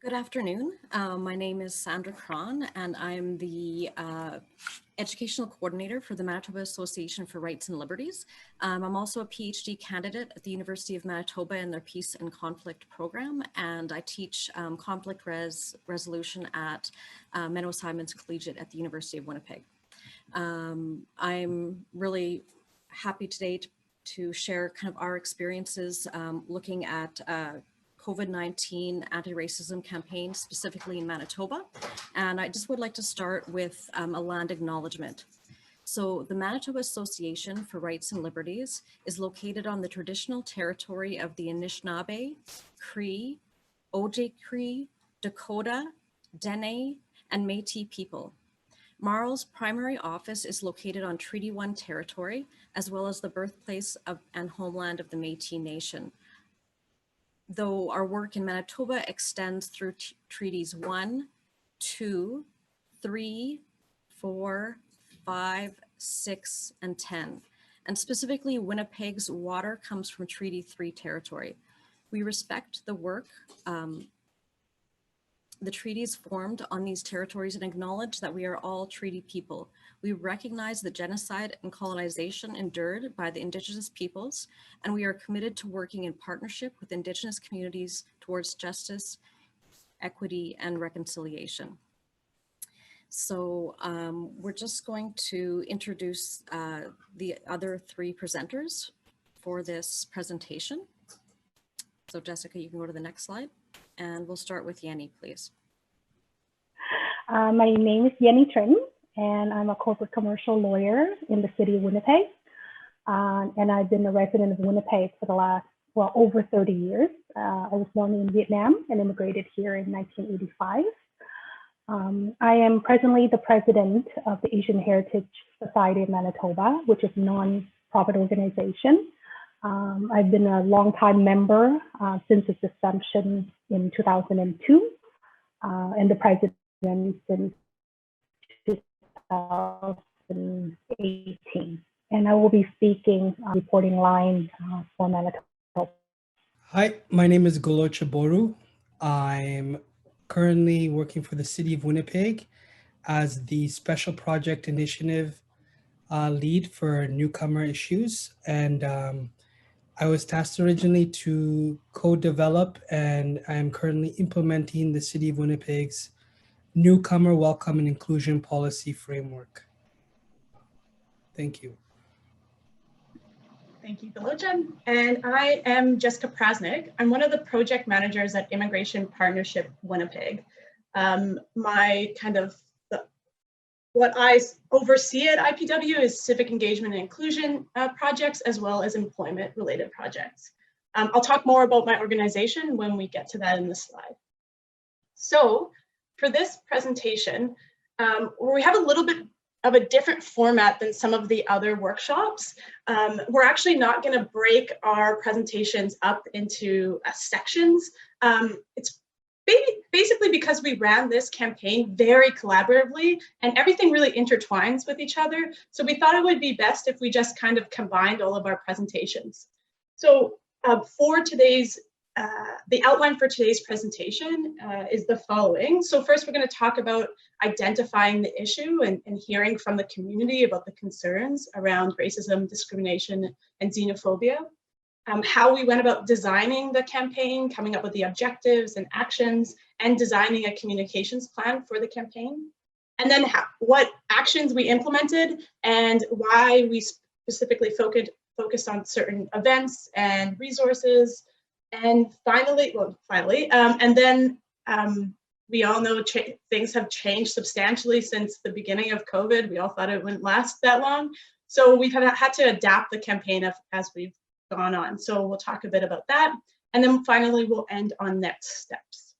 Good afternoon. My name is Sandra Cron, and I'm the Educational Coordinator for the Manitoba Association for Rights and Liberties. I'm also a PhD candidate at the University of Manitoba in their Peace and Conflict program, and I teach conflict resolution at Menno Simons Collegiate at the University of Winnipeg. I'm really happy today to share kind of our experiences looking at COVID-19 anti-racism campaign, specifically in Manitoba. And I just would like to start with a land acknowledgement. So the Manitoba Association for Rights and Liberties is located on the traditional territory of the Anishinaabe, Cree, Ojibwe, Dakota, Dene, and Métis people. Marl's primary office is located on Treaty 1 territory, as well as the birthplace of and homeland of the Métis Nation. Though our work in Manitoba extends through Treaties 1, 2, 3, 4, 5, 6, and 10. And specifically, Winnipeg's water comes from Treaty 3 territory. We respect the work the treaties formed on these territories and acknowledge that we are all treaty people. We recognize the genocide and colonization endured by the Indigenous peoples, and we are committed to working in partnership with Indigenous communities towards justice, equity, and reconciliation. So we're just going to introduce the other three presenters for this presentation. So Jessica, you can go to the next slide. And we'll start with Yenny, please. My name is Yenny Trim, and I'm a corporate commercial lawyer in the city of Winnipeg. And I've been a resident of Winnipeg for the last, well, over 30 years. I was born in Vietnam and immigrated here in 1985. I am presently the president of the Asian Heritage Society of Manitoba, which is a non-profit organization. I've been a longtime member since its assumption in 2002, and the president since 2018. And I will be speaking reporting line for Manitoba. Hi, my name is Golo Chaboru. I'm currently working for the City of Winnipeg as the Special Project Initiative lead for newcomer issues. And I was tasked originally to co-develop, and I am currently implementing the City of Winnipeg's Newcomer Welcome and Inclusion Policy Framework. Thank you. Thank you, Golocha. And I am Jessica Prasnick. I'm one of the project managers at Immigration Partnership Winnipeg. What I oversee at IPW is civic engagement and inclusion projects, as well as employment-related projects. I'll talk more about my organization when we get to that in the slide. So for this presentation, we have a little bit of a different format than some of the other workshops. We're actually not going to break our presentations up into sections. It's basically because we ran this campaign very collaboratively and everything really intertwines with each other. So we thought it would be best if we just kind of combined all of our presentations. So for today's, the outline for today's presentation is the following. So first we're going to talk about identifying the issue and hearing from the community about the concerns around racism, discrimination, and xenophobia. How we went about designing the campaign, coming up with the objectives and actions, and designing a communications plan for the campaign. And then what actions we implemented and why we specifically focused on certain events and resources. And finally, and then we all know things have changed substantially since the beginning of COVID. We all thought it wouldn't last that long. So we've had to adapt the campaign as we've gone on. So we'll talk a bit about that. And then finally, we'll end on next steps.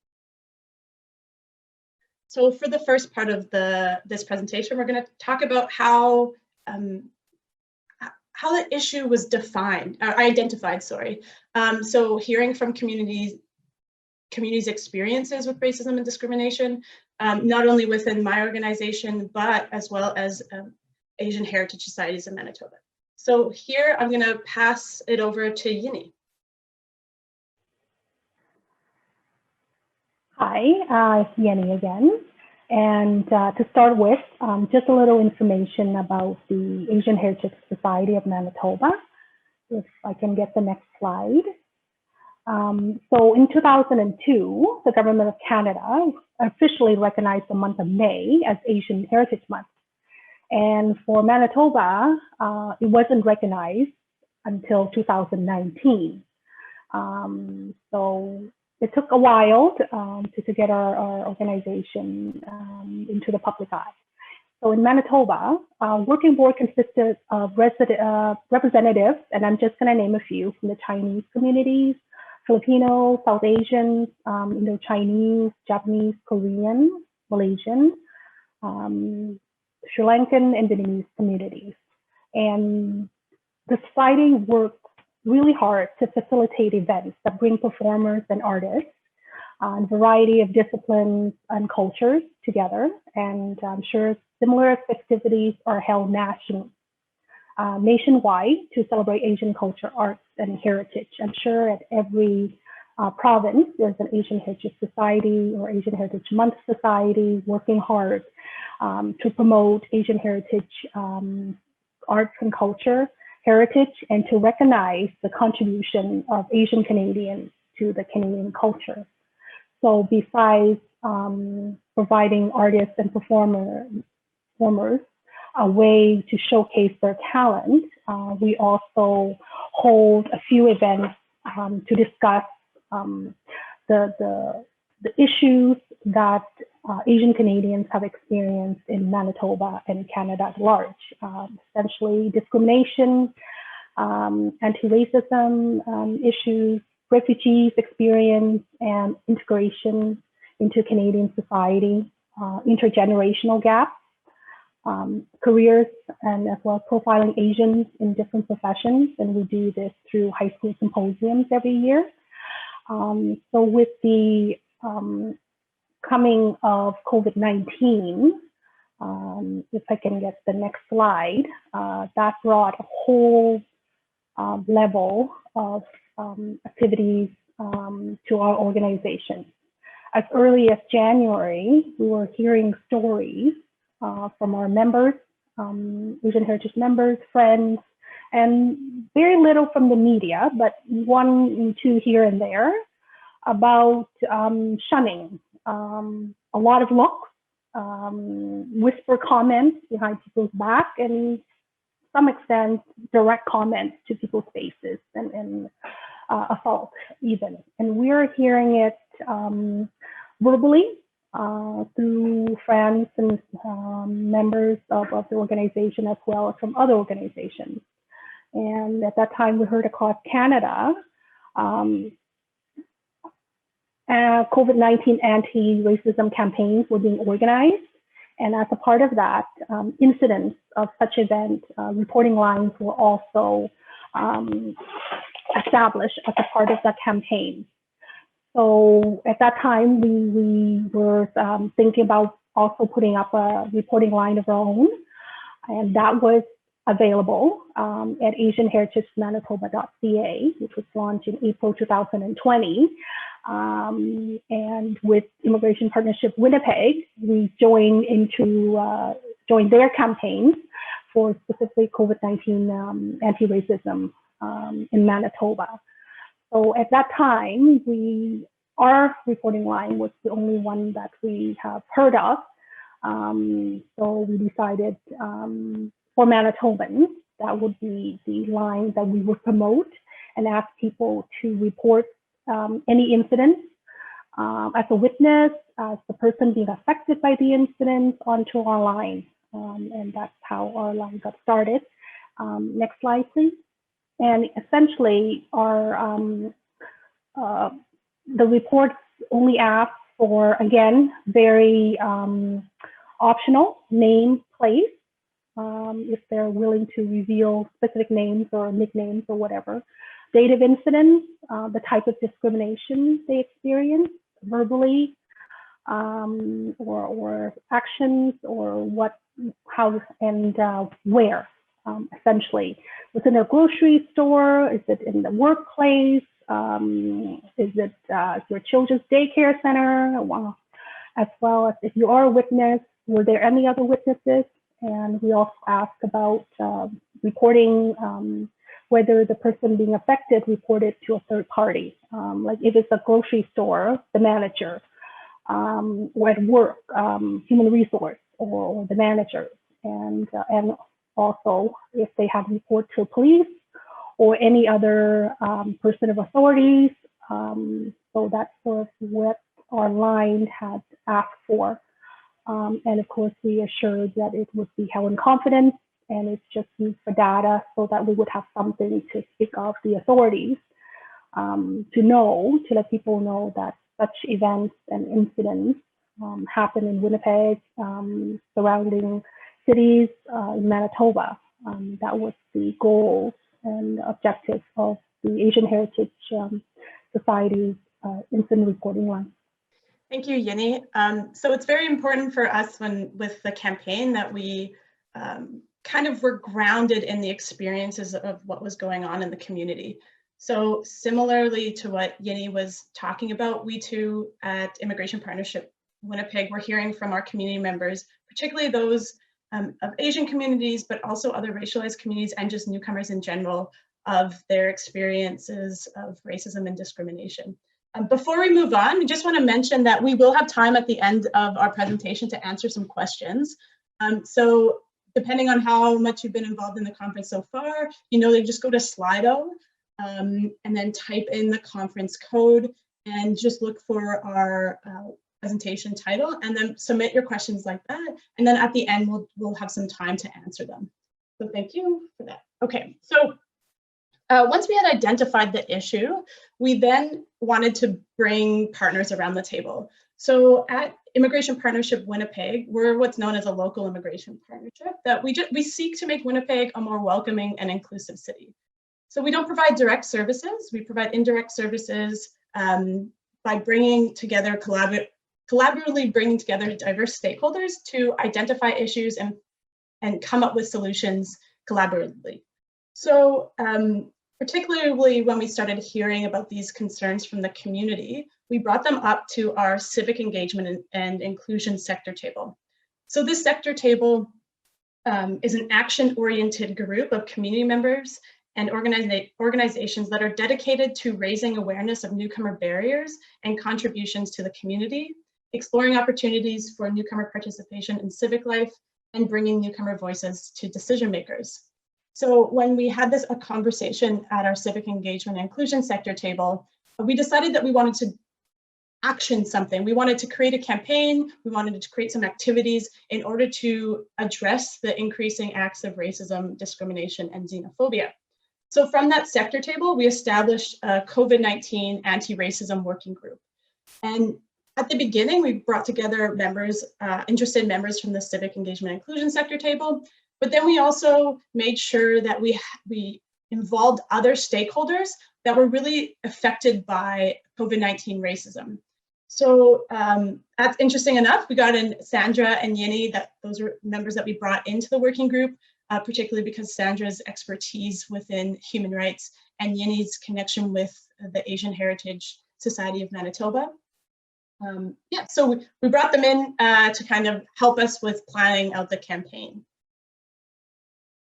So for the first part of this presentation, we're going to talk about how the issue was identified. So hearing from communities' experiences with racism and discrimination, not only within my organization, but as well as Asian Heritage Societies in Manitoba. So here I'm going to pass it over to Yenny. Hi, it's Yenny again. And to start with, just a little information about the Asian Heritage Society of Manitoba. If I can get the next slide. So in 2002, the Government of Canada officially recognized the month of May as Asian Heritage Month. And for Manitoba, it wasn't recognized until 2019. So it took a while to get our organization into the public eye. So in Manitoba, working board consisted of representatives, and I'm just going to name a few, from the Chinese communities, Filipino, South Asians, Indo-Chinese, Japanese, Korean, Malaysian, Sri Lankan, and Vietnamese communities. And the society worked really hard to facilitate events that bring performers and artists on a variety of disciplines and cultures together. And I'm sure similar festivities are held nationwide to celebrate Asian culture, arts, and heritage. I'm sure at every province, there's an Asian Heritage Society or Asian Heritage Month Society working hard to promote Asian heritage, arts and culture, heritage, and to recognize the contribution of Asian Canadians to the Canadian culture. So besides providing artists and performers a way to showcase their talent, we also hold a few events to discuss the issues that Asian Canadians have experienced in Manitoba and Canada at large, essentially discrimination, anti-racism issues, refugees experience, and integration into Canadian society, intergenerational gaps, careers, and as well as profiling Asians in different professions. And we do this through high school symposiums every year. So with the coming of COVID-19, if I can get the next slide, that brought a whole level of activities to our organization. As early as January, we were hearing stories from our members, Asian Heritage members, friends, and very little from the media, but one and two here and there, about shunning, a lot of looks, whisper comments behind people's back, and to some extent, direct comments to people's faces, and assault even. And we're hearing it verbally through friends and members of the organization, as well as from other organizations. And at that time, we heard across Canada, COVID-19 anti-racism campaigns were being organized. And as a part of that, incidents of such events, reporting lines were also established as a part of that campaign. So at that time, we were thinking about also putting up a reporting line of our own. And that was available at asianheritagemanitoba.ca, which was launched in April 2020. And with Immigration Partnership Winnipeg, we joined their campaigns for specifically COVID-19 anti-racism in Manitoba. So at that time, our reporting line was the only one that we have heard of. So we decided for Manitobans, that would be the line that we would promote and ask people to report any incidents as a witness, as the person being affected by the incident, onto our line. And that's how our line got started. Next slide, please. And essentially, the reports only ask for, again, very optional name, place, if they're willing to reveal specific names or nicknames or whatever, date of incident, the type of discrimination they experienced verbally, or actions, or what, how, and where, essentially. Within a grocery store, is it in the workplace, Is it your children's daycare center? As well as if you are a witness, were there any other witnesses? And we also ask about reporting whether the person being affected reported to a third party, like if it's a grocery store, the manager, or at work, human resource or the manager, and also if they have report to police or any other person of authorities. So that's sort of what our line had asked for. And of course, we assured that it would be held in confidence and it's just used for data so that we would have something to speak of the authorities to let people know that such events and incidents happen in Winnipeg, surrounding cities in Manitoba. That was the goal and objective of the Asian Heritage Society's incident reporting line. Thank you, Yini. So it's very important for us with the campaign that we kind of were grounded in the experiences of what was going on in the community. So similarly to what Yini was talking about, we too at Immigration Partnership Winnipeg, we're hearing from our community members, particularly those of Asian communities, but also other racialized communities and just newcomers in general, of their experiences of racism and discrimination. Before we move on, we just want to mention that we will have time at the end of our presentation to answer some questions. So depending on how much you've been involved in the conference so far, they just go to Slido and then type in the conference code and just look for our presentation title and then submit your questions like that. And then at the end, we'll have some time to answer them. So thank you for that. Okay, so once we had identified the issue, we then wanted to bring partners around the table. So at Immigration Partnership Winnipeg, we're what's known as a local immigration partnership that we seek to make Winnipeg a more welcoming and inclusive city. So we don't provide direct services, we provide indirect services by bringing together, collaboratively bringing together diverse stakeholders to identify issues and come up with solutions collaboratively. So particularly when we started hearing about these concerns from the community, we brought them up to our civic engagement and inclusion sector table. So this sector table is an action-oriented group of community members and organizations that are dedicated to raising awareness of newcomer barriers and contributions to the community, exploring opportunities for newcomer participation in civic life, and bringing newcomer voices to decision makers. So when we had a conversation at our civic engagement and inclusion sector table, we decided that we wanted to action something. We wanted to create a campaign. We wanted to create some activities in order to address the increasing acts of racism, discrimination, and xenophobia. So from that sector table, we established a COVID-19 anti-racism working group. And at the beginning, we brought together members, interested members from the civic engagement and inclusion sector table. But then we also made sure that we involved other stakeholders that were really affected by COVID-19 racism. So that's interesting enough. We got in Sandra and Yini, those are members that we brought into the working group, particularly because Sandra's expertise within human rights and Yini's connection with the Asian Heritage Society of Manitoba. So we brought them in to kind of help us with planning out the campaign.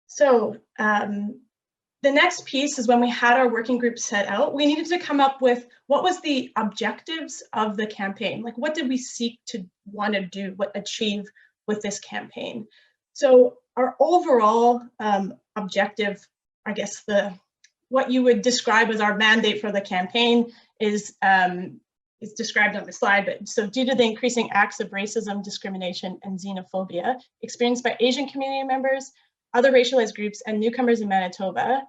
So the next piece is when we had our working group set out, we needed to come up with what was the objectives of the campaign? Like what did we seek to want to do, achieve with this campaign? So our overall objective, I guess what you would describe as our mandate for the campaign is described on the slide, but so due to the increasing acts of racism, discrimination, and xenophobia experienced by Asian community members, other racialized groups, and newcomers in Manitoba,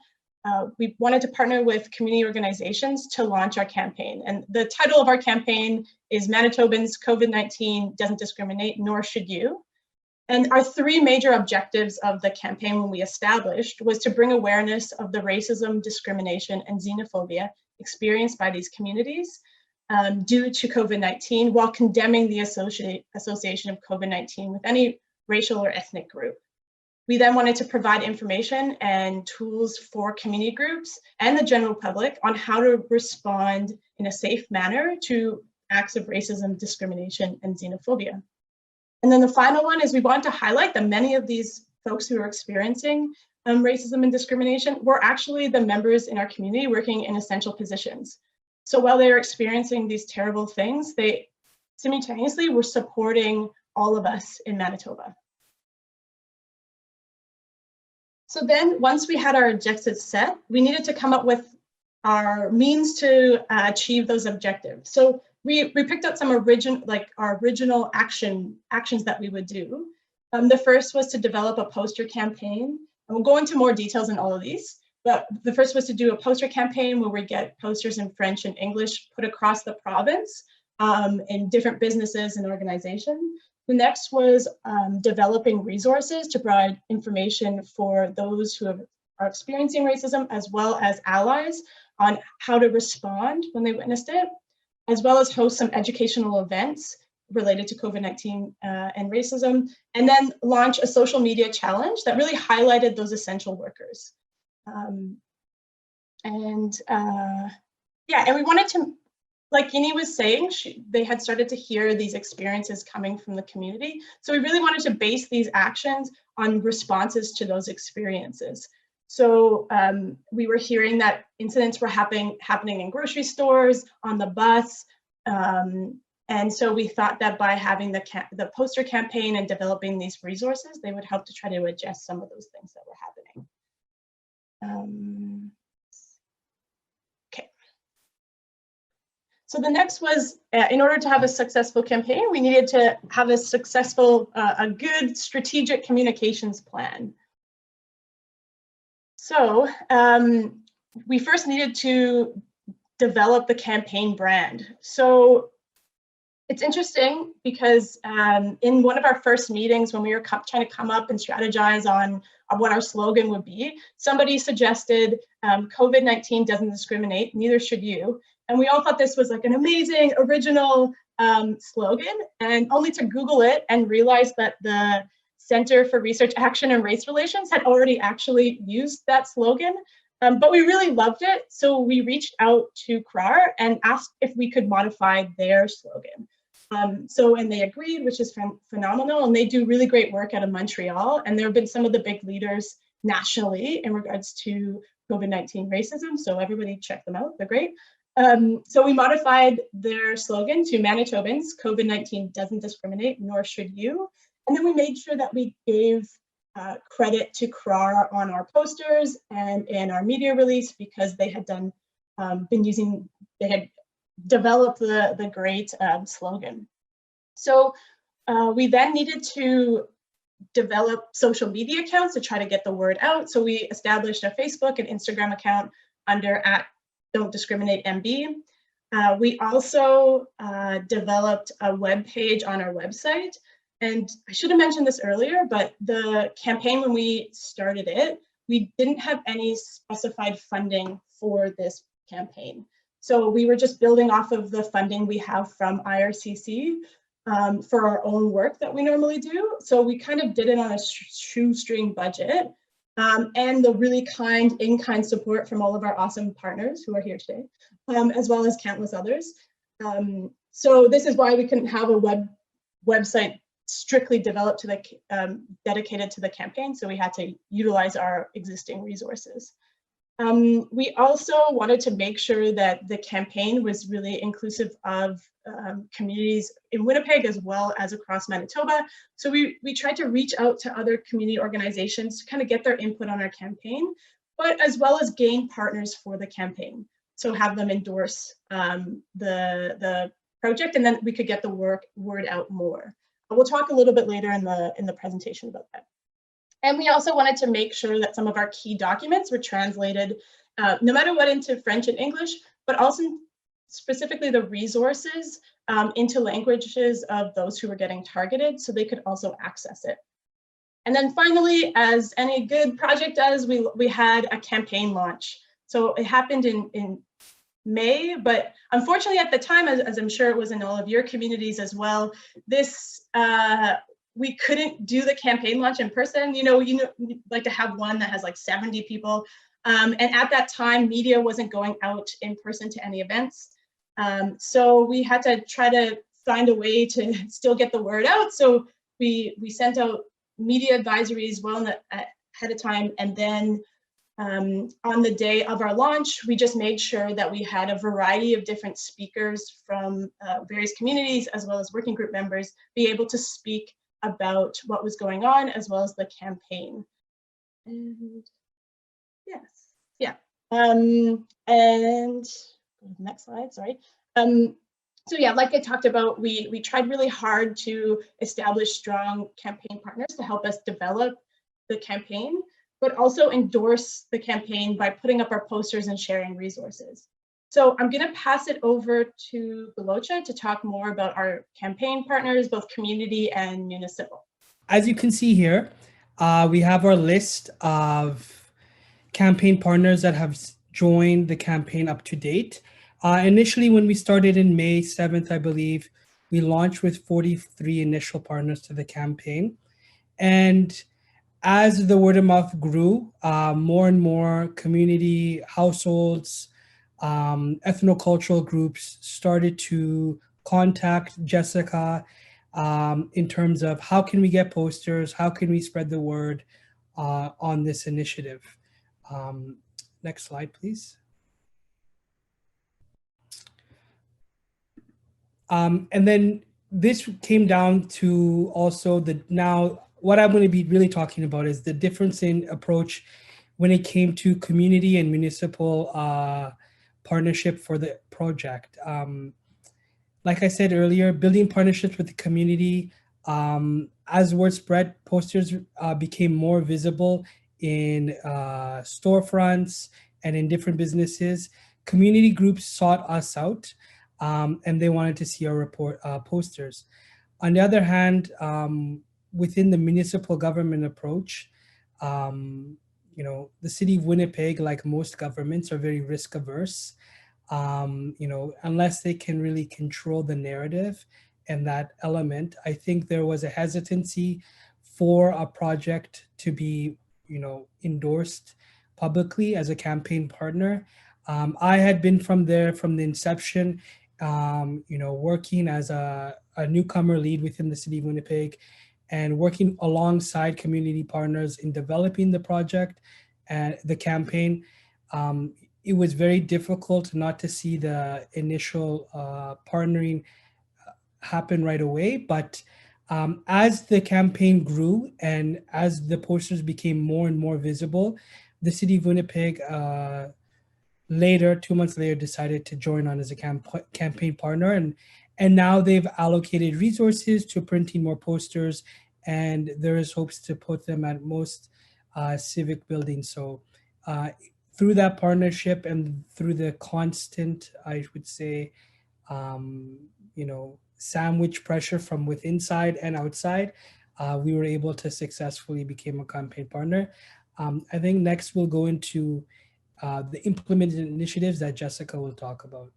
we wanted to partner with community organizations to launch our campaign. And the title of our campaign is Manitobans, COVID-19 Doesn't Discriminate, Nor Should You. And our three major objectives of the campaign when we established was to bring awareness of the racism, discrimination, and xenophobia experienced by these communities due to COVID-19, while condemning the association of COVID-19 with any racial or ethnic group. We then wanted to provide information and tools for community groups and the general public on how to respond in a safe manner to acts of racism, discrimination, and xenophobia. And then the final one is we want to highlight that many of these folks who are experiencing racism and discrimination were actually the members in our community working in essential positions. So while they were experiencing these terrible things, they simultaneously were supporting all of us in Manitoba. So then once we had our objectives set, we needed to come up with our means to achieve those objectives. So we picked out some original actions that we would do. The first was to develop a poster campaign. And we'll go into more details in all of these, but the first was to do a poster campaign where we get posters in French and English put across the province in different businesses and organizations. The next was developing resources to provide information for those who are experiencing racism, as well as allies on how to respond when they witnessed it, as well as host some educational events related to COVID-19 and racism, and then launch a social media challenge that really highlighted those essential workers. And we wanted to, like Yini was saying, they had started to hear these experiences coming from the community. So we really wanted to base these actions on responses to those experiences. So we were hearing that incidents were happening in grocery stores, on the bus, and so we thought that by having the poster campaign and developing these resources, they would help to try to adjust some of those things that were happening. Okay. So the next was, in order to have a successful campaign, we needed to have a successful, a good strategic communications plan. So we first needed to develop the campaign brand. So it's interesting because in one of our first meetings, when we were trying to come up and strategize on what our slogan would be, somebody suggested COVID-19 doesn't discriminate, neither should you. And we all thought this was like an amazing original slogan, and only to Google it and realize that the Center for Research Action and Race Relations had already actually used that slogan. But we really loved it, so we reached out to CRAR and asked if we could modify their slogan. And they agreed, which is phenomenal, and they do really great work out of Montreal, and there have been some of the big leaders nationally in regards to COVID-19 racism, so everybody check them out, they're great. So we modified their slogan to Manitobans, COVID-19 doesn't discriminate, nor should you. And then we made sure that we gave credit to CRAR on our posters and in our media release, because they had they had developed the great slogan. So we then needed to develop social media accounts to try to get the word out. So we established a Facebook and Instagram account under @Don'tDiscriminateMB. We also developed a web page on our website. And I should have mentioned this earlier, but the campaign, when we started it, we didn't have any specified funding for this campaign. So we were just building off of the funding we have from IRCC for our own work that we normally do. So we kind of did it on a shoestring budget, and the really in-kind support from all of our awesome partners who are here today, as well as countless others. So this is why we couldn't have a website strictly developed to dedicated to the campaign, so we had to utilize our existing resources. We also wanted to make sure that the campaign was really inclusive of communities in Winnipeg as well as across Manitoba. So we tried to reach out to other community organizations to kind of get their input on our campaign, but as well as gain partners for the campaign. So have them endorse the project, and then we could get the word out more. We'll talk a little bit later in the presentation about that. And we also wanted to make sure that some of our key documents were translated, no matter what, into French and English, but also specifically the resources into languages of those who were getting targeted, so they could also access it. And then finally, as any good project does, we had a campaign launch. So it happened in May, but unfortunately at the time, as I'm sure it was in all of your communities as well, this we couldn't do the campaign launch in person. We'd like to have one that has like 70 people. And at that time, media wasn't going out in person to any events. So we had to try to find a way to still get the word out. So we sent out media advisories well ahead of time. And then on the day of our launch, we just made sure that we had a variety of different speakers from various communities, as well as working group members, be able to speak about what was going on, as well as the campaign. And yes, yeah. And next slide, sorry. So yeah, like I talked about, we tried really hard to establish strong campaign partners to help us develop the campaign, but also endorse the campaign by putting up our posters and sharing resources. So I'm going to pass it over to Golocha to talk more about our campaign partners, both community and municipal. As you can see here, we have our list of campaign partners that have joined the campaign up to date. Initially, when we started in May 7th, I believe, we launched with 43 initial partners to the campaign. And as the word of mouth grew, more and more community households, ethnocultural groups started to contact Jessica in terms of how can we get posters, how can we spread the word on this initiative. Next slide, please. And then this came down to also now what I'm going to be really talking about is the difference in approach when it came to community and municipal partnership for the project. Like I said earlier, building partnerships with the community, as word spread, posters became more visible in storefronts and in different businesses. Community groups sought us out and they wanted to see our posters. On the other hand, within the municipal government approach, the city of Winnipeg, like most governments, are very risk averse. Unless they can really control the narrative and that element, I think there was a hesitancy for a project to be, endorsed publicly as a campaign partner. I had been from the inception, working as a newcomer lead within the city of Winnipeg and working alongside community partners in developing the project and the campaign. It was very difficult not to see the initial partnering happen right away. But as the campaign grew and as the posters became more and more visible, the city of Winnipeg 2 months later, decided to join on as a campaign partner. And now they've allocated resources to printing more posters, and there is hopes to put them at most civic buildings. So through that partnership and through the constant, I would say, sandwich pressure from within inside and outside, we were able to successfully become a campaign partner. I think next we'll go into the implemented initiatives that Jessica will talk about.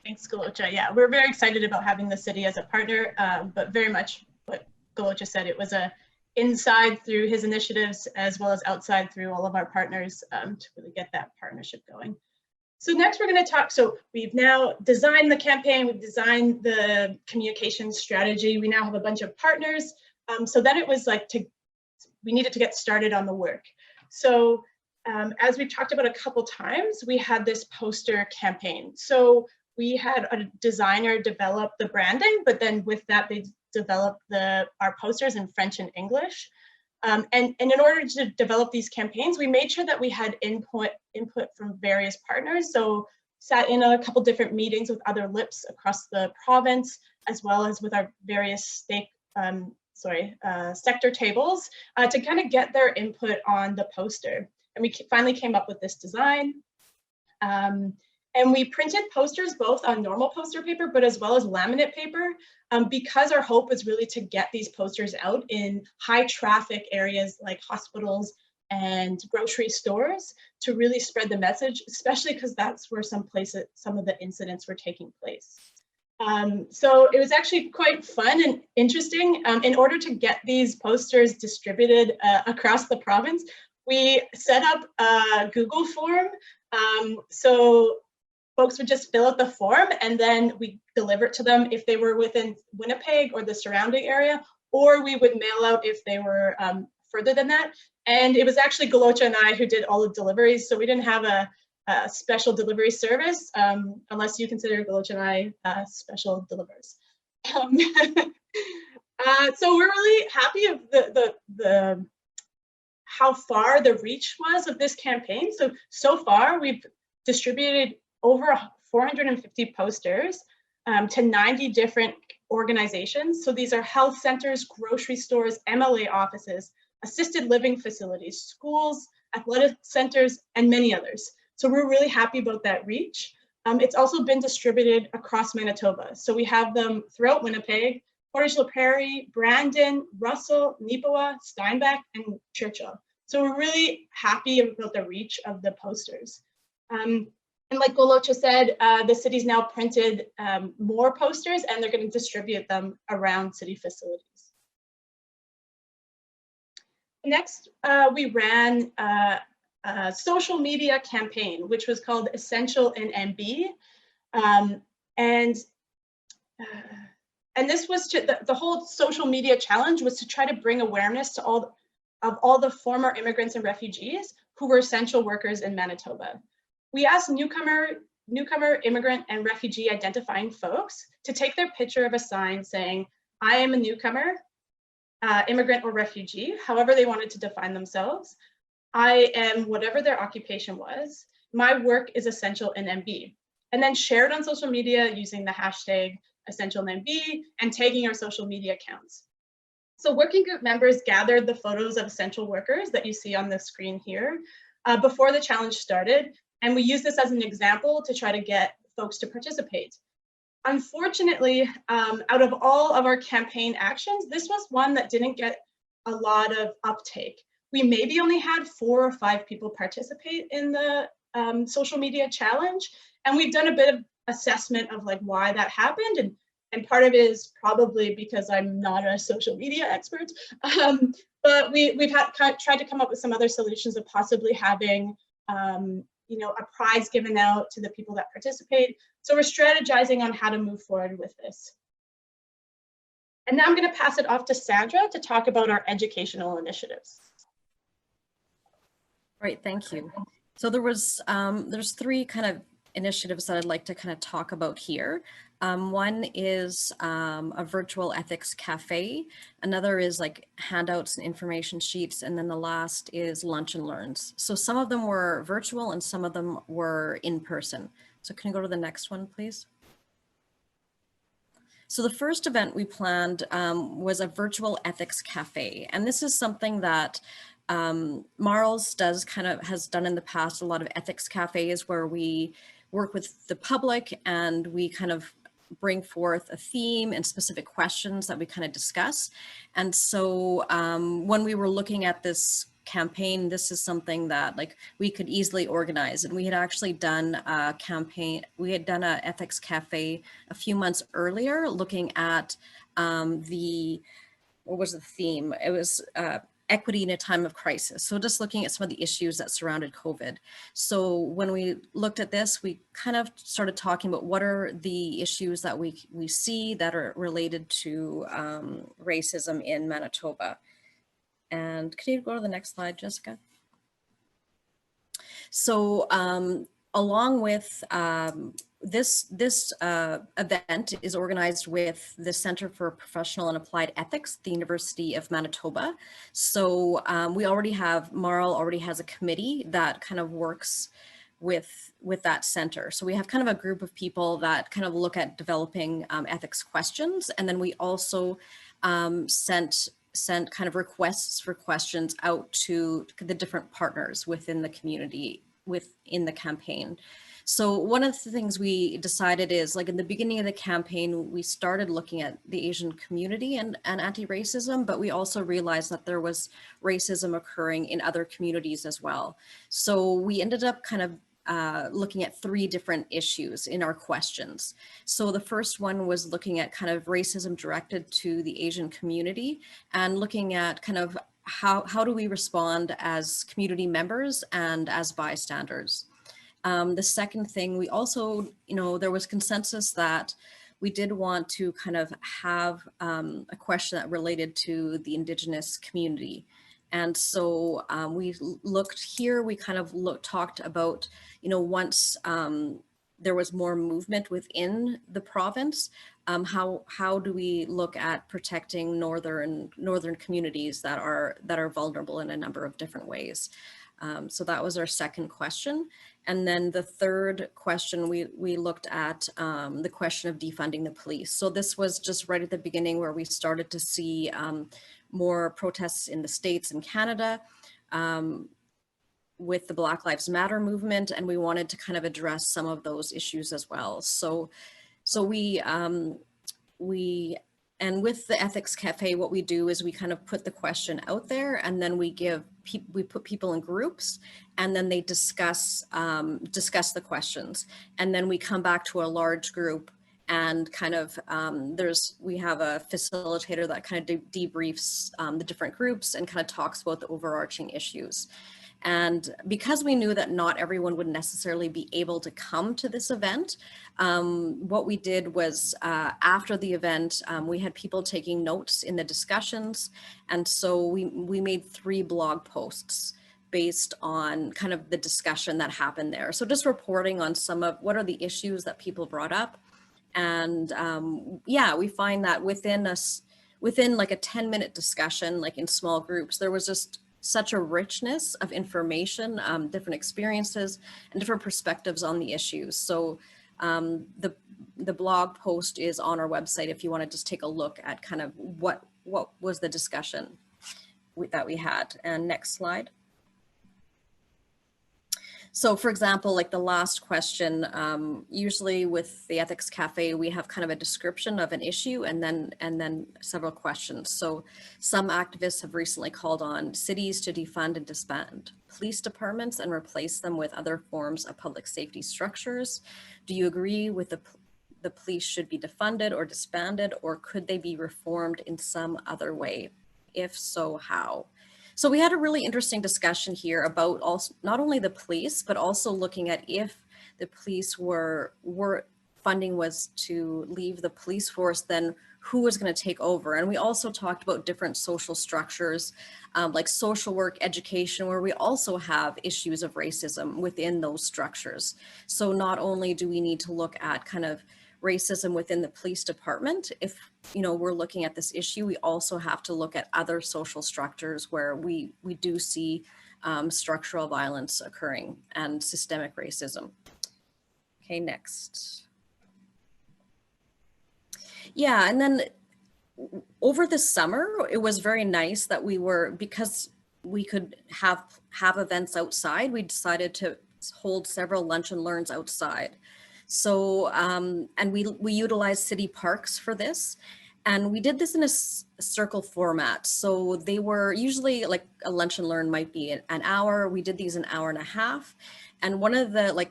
Thanks, Golocha. Yeah, we're very excited about having the city as a partner, but very much what Golocha said, it was a inside through his initiatives as well as outside through all of our partners to really get that partnership going. So next we're going to talk, so we've now designed the campaign, we've designed the communication strategy, we now have a bunch of partners. So then it was like we needed to get started on the work. So as we've talked about a couple times, we had this poster campaign. So we had a designer develop the branding, but then with that, they developed our posters in French and English. And in order to develop these campaigns, we made sure that we had input from various partners. So sat in a couple different meetings with other LIPs across the province, as well as with our various sector tables to kind of get their input on the poster. And we finally came up with this design. And we printed posters both on normal poster paper, but as well as laminate paper, because our hope was really to get these posters out in high traffic areas like hospitals and grocery stores to really spread the message, especially because that's where some of the incidents were taking place. So it was actually quite fun and interesting. In order to get these posters distributed across the province, we set up a Google form. So folks would just fill out the form and then we deliver it to them if they were within Winnipeg or the surrounding area, or we would mail out if they were further than that. And it was actually Galocha and I who did all the deliveries, so we didn't have a special delivery service, unless you consider Galocha and I special delivers. So we're really happy of the how far the reach was of this campaign. So far we've distributed over 450 posters to 90 different organizations. So these are health centers, grocery stores, MLA offices, assisted living facilities, schools, athletic centers, and many others. So we're really happy about that reach. It's also been distributed across Manitoba. So we have them throughout Winnipeg, Portage-la Prairie, Brandon, Russell, Neepawa, Steinbach, and Churchill. So we're really happy about the reach of the posters. And like Golocha said, the city's now printed more posters and they're going to distribute them around city facilities. Next, we ran a social media campaign, which was called Essential in MB. And this was to, the whole social media challenge was to try to bring awareness to all the former immigrants and refugees who were essential workers in Manitoba. We asked newcomer, immigrant, and refugee identifying folks to take their picture of a sign saying, "I am a newcomer, immigrant, or refugee," however they wanted to define themselves. "I am," whatever their occupation was. "My work is essential in MB." And then share it on social media using the hashtag essential in MB and tagging our social media accounts. So working group members gathered the photos of essential workers that you see on the screen here before the challenge started. And we use this as an example to try to get folks to participate. Unfortunately, out of all of our campaign actions, this was one that didn't get a lot of uptake. We maybe only had 4 or 5 people participate in the social media challenge. And we've done a bit of assessment of like why that happened. And part of it is probably because I'm not a social media expert. But we've tried to come up with some other solutions of possibly having a prize given out to the people that participate. So we're strategizing on how to move forward with this. And now I'm going to pass it off to Sandra to talk about our educational initiatives. Great, thank you. So there's 3 kind of initiatives that I'd like to kind of talk about here. One is a virtual ethics cafe. Another is like handouts and information sheets. And then the last is lunch and learns. So some of them were virtual and some of them were in person. So can you go to the next one, please? So the first event we planned was a virtual ethics cafe. And this is something that Marls has done in the past, a lot of ethics cafes where we work with the public and we kind of bring forth a theme and specific questions that we kind of discuss. And so when we were looking at this campaign, this is something that like we could easily organize. And we had actually done a campaign, we had done an ethics cafe a few months earlier looking at what was the theme? It was equity in a time of crisis. So just looking at some of the issues that surrounded COVID. So when we looked at this, we kind of started talking about what are the issues that we see that are related to racism in Manitoba. And could you go to the next slide, Jessica? So along with this event is organized with the Center for Professional and Applied Ethics, the University of Manitoba. So Marl already has a committee that kind of works with that center. So we have kind of a group of people that kind of look at developing ethics questions. And then we also sent kind of requests for questions out to the different partners within the community, within the campaign. So one of the things we decided is like in the beginning of the campaign, we started looking at the Asian community and anti-racism, but we also realized that there was racism occurring in other communities as well. So we ended up kind of looking at 3 different issues in our questions. So the first one was looking at kind of racism directed to the Asian community and looking at kind of how do we respond as community members and as bystanders. The second thing, we also, there was consensus that we did want to kind of have a question that related to the Indigenous community. And so we looked here, we kind of talked about, once there was more movement within the province, how do we look at protecting northern communities that are vulnerable in a number of different ways. So that was our second question. And then the third question, we looked at the question of defunding the police. So this was just right at the beginning where we started to see more protests in the States and Canada with the Black Lives Matter movement, and we wanted to kind of address some of those issues as well. So we and with the Ethics Cafe, what we do is we kind of put the question out there, and then we put people in groups, and then they discuss the questions, and then we come back to a large group, and kind of we have a facilitator that kind of debriefs the different groups and kind of talks about the overarching issues. And because we knew that not everyone would necessarily be able to come to this event, what we did was after the event, we had people taking notes in the discussions. And so we made 3 blog posts based on kind of the discussion that happened there. So just reporting on some of what are the issues that people brought up. And yeah, we find that within like a 10-minute discussion, like in small groups, there was just such a richness of information, different experiences and different perspectives on the issues. So the blog post is on our website if you want to just take a look at kind of what was the discussion that we had. And next slide. So for example, like the last question, usually with the Ethics Cafe, we have kind of a description of an issue and then several questions. So some activists have recently called on cities to defund and disband police departments and replace them with other forms of public safety structures. Do you agree with the police should be defunded or disbanded, or could they be reformed in some other way? If so, how? So we had a really interesting discussion here about also not only the police, but also looking at if the police were funding was to leave the police force, then who was going to take over? And we also talked about different social structures, like social work, education, where we also have issues of racism within those structures. So not only do we need to look at kind of racism within the police department, if we're looking at this issue, we also have to look at other social structures where we do see structural violence occurring and systemic racism. Okay, next. Yeah, and then over the summer, it was very nice that because we could have events outside, we decided to hold several lunch and learns outside. So, and we utilized city parks for this, and we did this in a circle format. So they were usually like a lunch and learn might be an hour. We did these an hour and a half. And one of the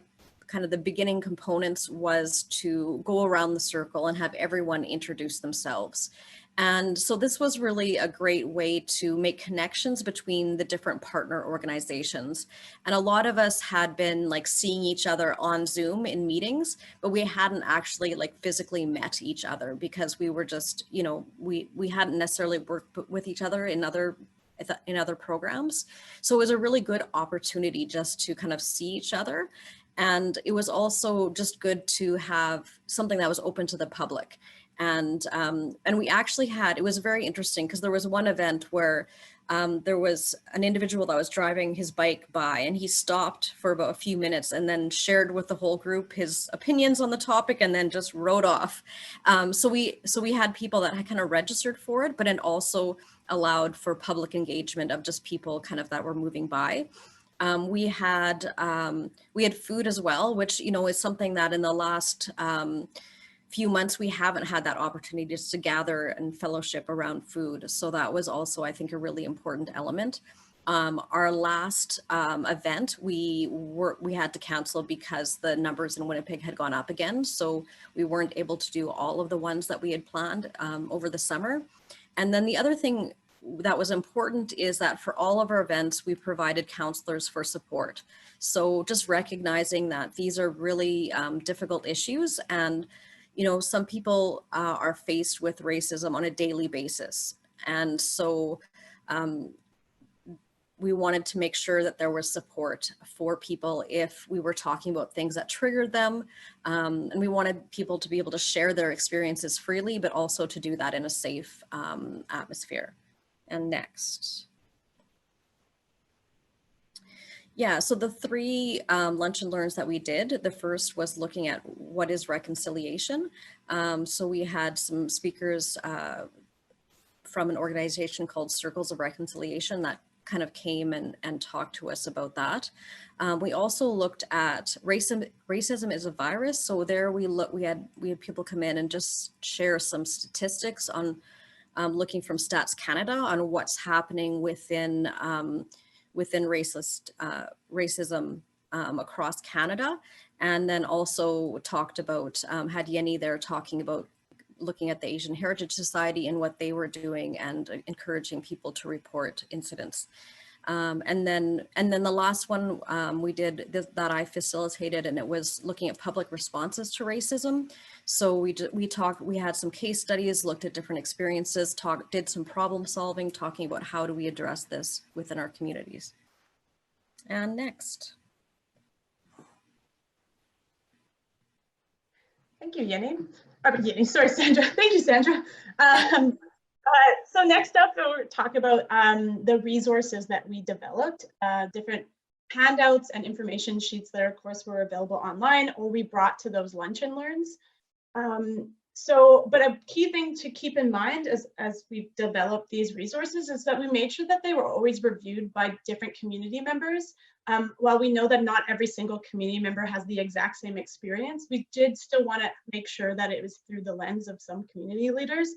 kind of the beginning components was to go around the circle and have everyone introduce themselves. And so this was really a great way to make connections between the different partner organizations. And a lot of us had been seeing each other on Zoom in meetings, but we hadn't actually physically met each other because we were just, we hadn't necessarily worked with each other in other programs. So it was a really good opportunity just to kind of see each other. And it was also just good to have something that was open to the public. And we actually it was very interesting because there was one event where there was an individual that was driving his bike by, and he stopped for about a few minutes and then shared with the whole group his opinions on the topic and then just rode off. So we had people that had kind of registered for it, but it also allowed for public engagement of just people kind of that were moving by. We had food as well, which, is something that in the last few months, we haven't had that opportunity just to gather and fellowship around food. So that was also, I think, a really important element. Our last event, we had to cancel because the numbers in Winnipeg had gone up again. So we weren't able to do all of the ones that we had planned over the summer. And then the other thing that was important is that for all of our events, we provided counselors for support. So just recognizing that these are really difficult issues, and you know, some people are faced with racism on a daily basis. And so we wanted to make sure that there was support for people if we were talking about things that triggered them. And we wanted people to be able to share their experiences freely, but also to do that in a safe atmosphere. And next. Yeah, so the three lunch and learns that we did, the first was looking at what is reconciliation. So we had some speakers from an organization called Circles of Reconciliation that kind of came and talked to us about that. We also looked at racism is a virus. So there we had people come in and just share some statistics on looking from Stats Canada on what's happening within racism across Canada. And then also talked about, had Yenny there talking about looking at the Asian Heritage Society and what they were doing and encouraging people to report incidents. And then the last one we did that I facilitated, and it was looking at public responses to racism. So we had some case studies, looked at different experiences, did some problem solving, talking about how do we address this within our communities. And next. Thank you, Yenny. Sorry, Sandra. Thank you, Sandra. So next up, we'll talk about the resources that we developed, different handouts and information sheets that, of course, were available online or we brought to those lunch and learns. But a key thing to keep in mind as we developed these resources is that we made sure that they were always reviewed by different community members. While we know that not every single community member has the exact same experience, we did still want to make sure that it was through the lens of some community leaders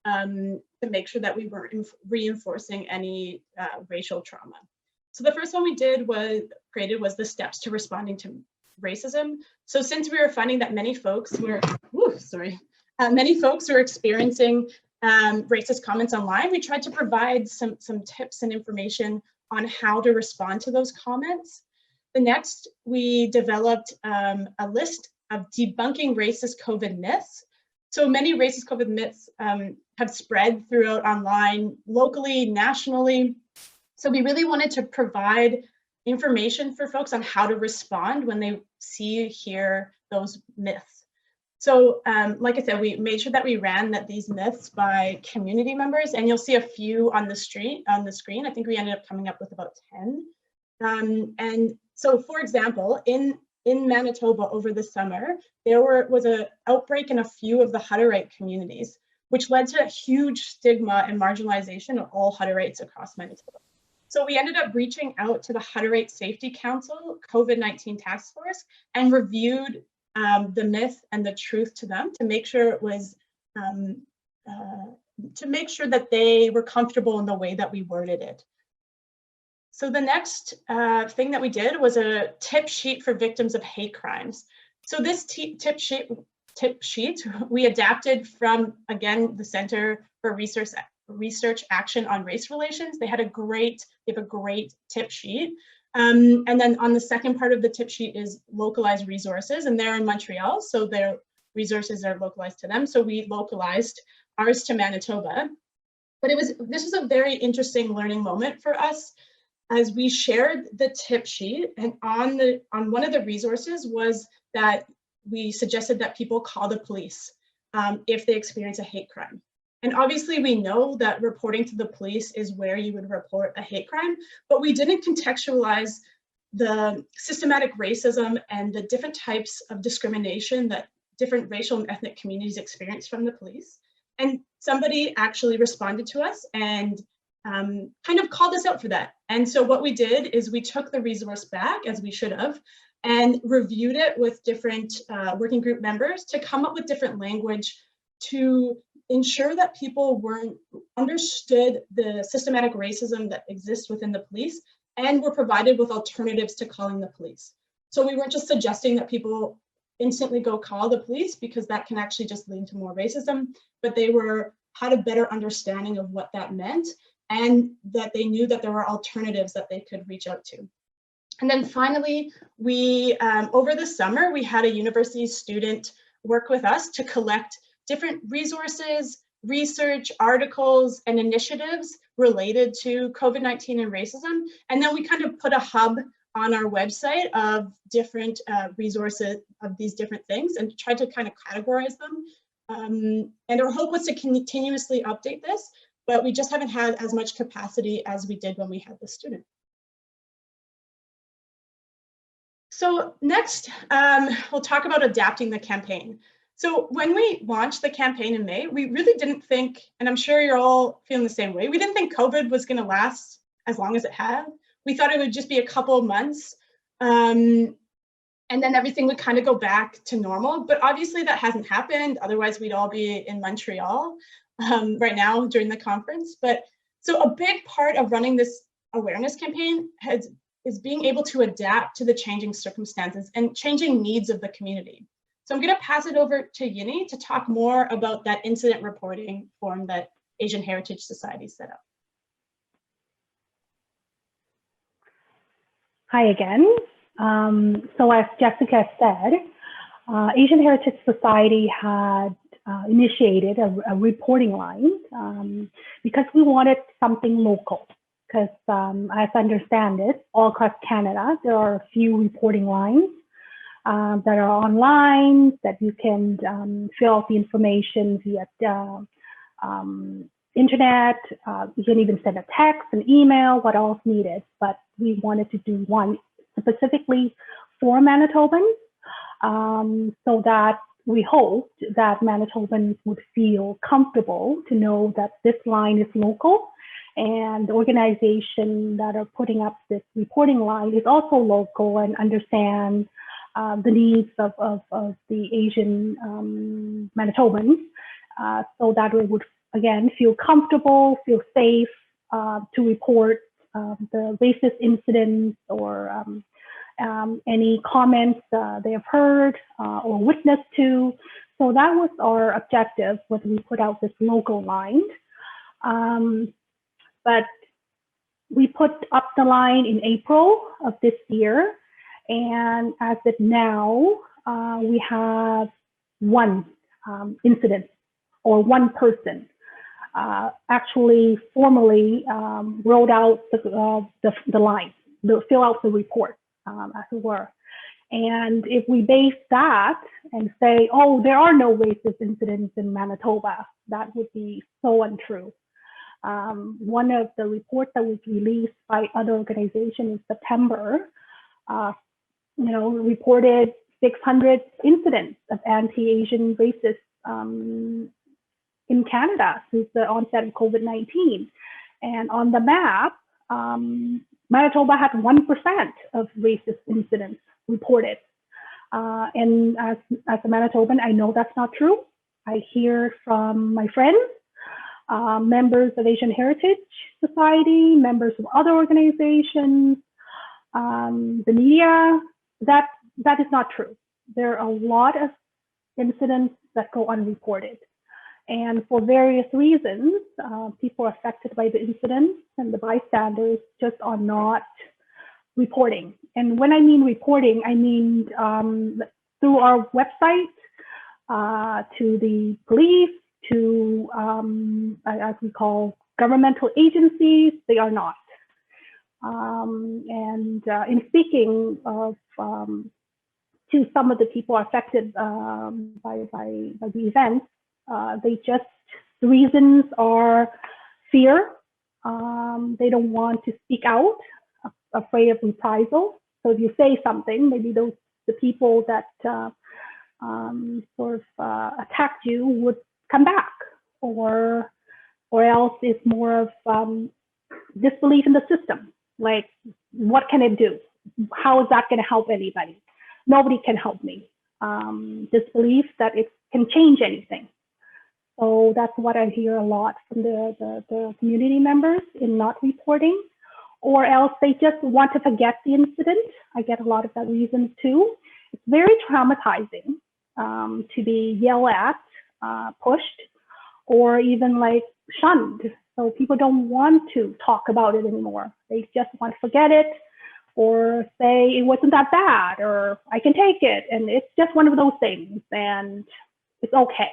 to make sure that we weren't reinforcing any racial trauma. So the first one we created was the steps to responding to racism. So since we were finding that many folks were, experiencing racist comments online, we tried to provide some tips and information on how to respond to those comments. The next, we developed a list of debunking racist COVID myths. So many racist COVID myths have spread throughout online, locally, nationally. So we really wanted to provide information for folks on how to respond when they hear those myths. So like I said, we made sure that we ran these myths by community members, and you'll see a few on the screen. I think we ended up coming up with about 10. And so, for example, in Manitoba over the summer, there was an outbreak in a few of the Hutterite communities, which led to a huge stigma and marginalization of all Hutterites across Manitoba. So we ended up reaching out to the Hutterite Safety Council COVID-19 task force and reviewed the myth and the truth to them to make sure it was to make sure that they were comfortable in the way that we worded it. So the next thing that we did was a tip sheet for victims of hate crimes. So this tip sheet we adapted from, again, the Center for Research Action on Race Relations. They have a great tip sheet. And then on the second part of the tip sheet is localized resources, and they're in Montreal, so their resources are localized to them. So we localized ours to Manitoba. But this was a very interesting learning moment for us as we shared the tip sheet, and on one of the resources was that we suggested that people call the police if they experience a hate crime. And obviously we know that reporting to the police is where you would report a hate crime, but we didn't contextualize the systematic racism and the different types of discrimination that different racial and ethnic communities experience from the police. And somebody actually responded to us and kind of called us out for that. And so what we did is we took the resource back, as we should have, and reviewed it with different working group members to come up with different language to ensure that people understood the systematic racism that exists within the police and were provided with alternatives to calling the police. So we weren't just suggesting that people instantly go call the police because that can actually just lead to more racism, but they had a better understanding of what that meant and that they knew that there were alternatives that they could reach out to. And then finally, we, over the summer, we had a university student work with us to collect different resources, research, articles, and initiatives related to COVID-19 and racism. And then we kind of put a hub on our website of different resources of these different things and tried to kind of categorize them. And our hope was to continuously update this, but we just haven't had as much capacity as we did when we had the student. So next, we'll talk about adapting the campaign. So when we launched the campaign in May, we really didn't think, and I'm sure you're all feeling the same way, we didn't think COVID was going to last as long as it had. We thought it would just be a couple of months, and then everything would kind of go back to normal. But obviously that hasn't happened. Otherwise, we'd all be in Montreal right now during the conference. But so a big part of running this awareness campaign is being able to adapt to the changing circumstances and changing needs of the community. So I'm going to pass it over to Yini to talk more about that incident reporting form that Asian Heritage Society set up. Hi again. So as Jessica said, Asian Heritage Society had initiated a reporting line because we wanted something local. Because as I understand it, all across Canada, there are a few reporting lines that are online, that you can fill out the information via internet. You can even send a text, an email, what else needed. But we wanted to do one specifically for Manitobans, so that we hoped that Manitobans would feel comfortable to know that this line is local, and the organization that are putting up this reporting line is also local and understand the needs of the Asian Manitobans, so that we would, again, feel comfortable, feel safe to report the racist incidents or any comments they have heard or witnessed to. So that was our objective when we put out this local line. But we put up the line in April of this year, and as of now, we have one incident or one person actually formally wrote out the line, fill out the report, as it were. And if we base that and say, oh, there are no racist incidents in Manitoba, that would be so untrue. One of the reports that was released by other organizations in September, reported 600 incidents of anti-Asian racists in Canada since the onset of COVID-19. And on the map, Manitoba had 1% of racist incidents reported. And as a Manitoban, I know that's not true. I hear from my friends, members of Asian Heritage Society, members of other organizations, the media, that is not true. There are a lot of incidents that go unreported. And for various reasons, people affected by the incidents and the bystanders just are not reporting. And when I mean reporting, I mean through our website, to the police, to, as we call, governmental agencies, they are not. In speaking of to some of the people affected by the events, the reasons are fear. They don't want to speak out, afraid of reprisal. So if you say something, maybe the people that attacked you would come back, or else it's more of disbelief in the system. Like, what can it do? How is that going to help anybody? Nobody can help me. Disbelief that it can change anything. So that's what I hear a lot from the community members in not reporting, or else they just want to forget the incident. I get a lot of that reason too. It's very traumatizing to be yelled at, pushed, or even like shunned. So people don't want to talk about it anymore. They just want to forget it, or say it wasn't that bad, or I can take it, and it's just one of those things, and it's okay.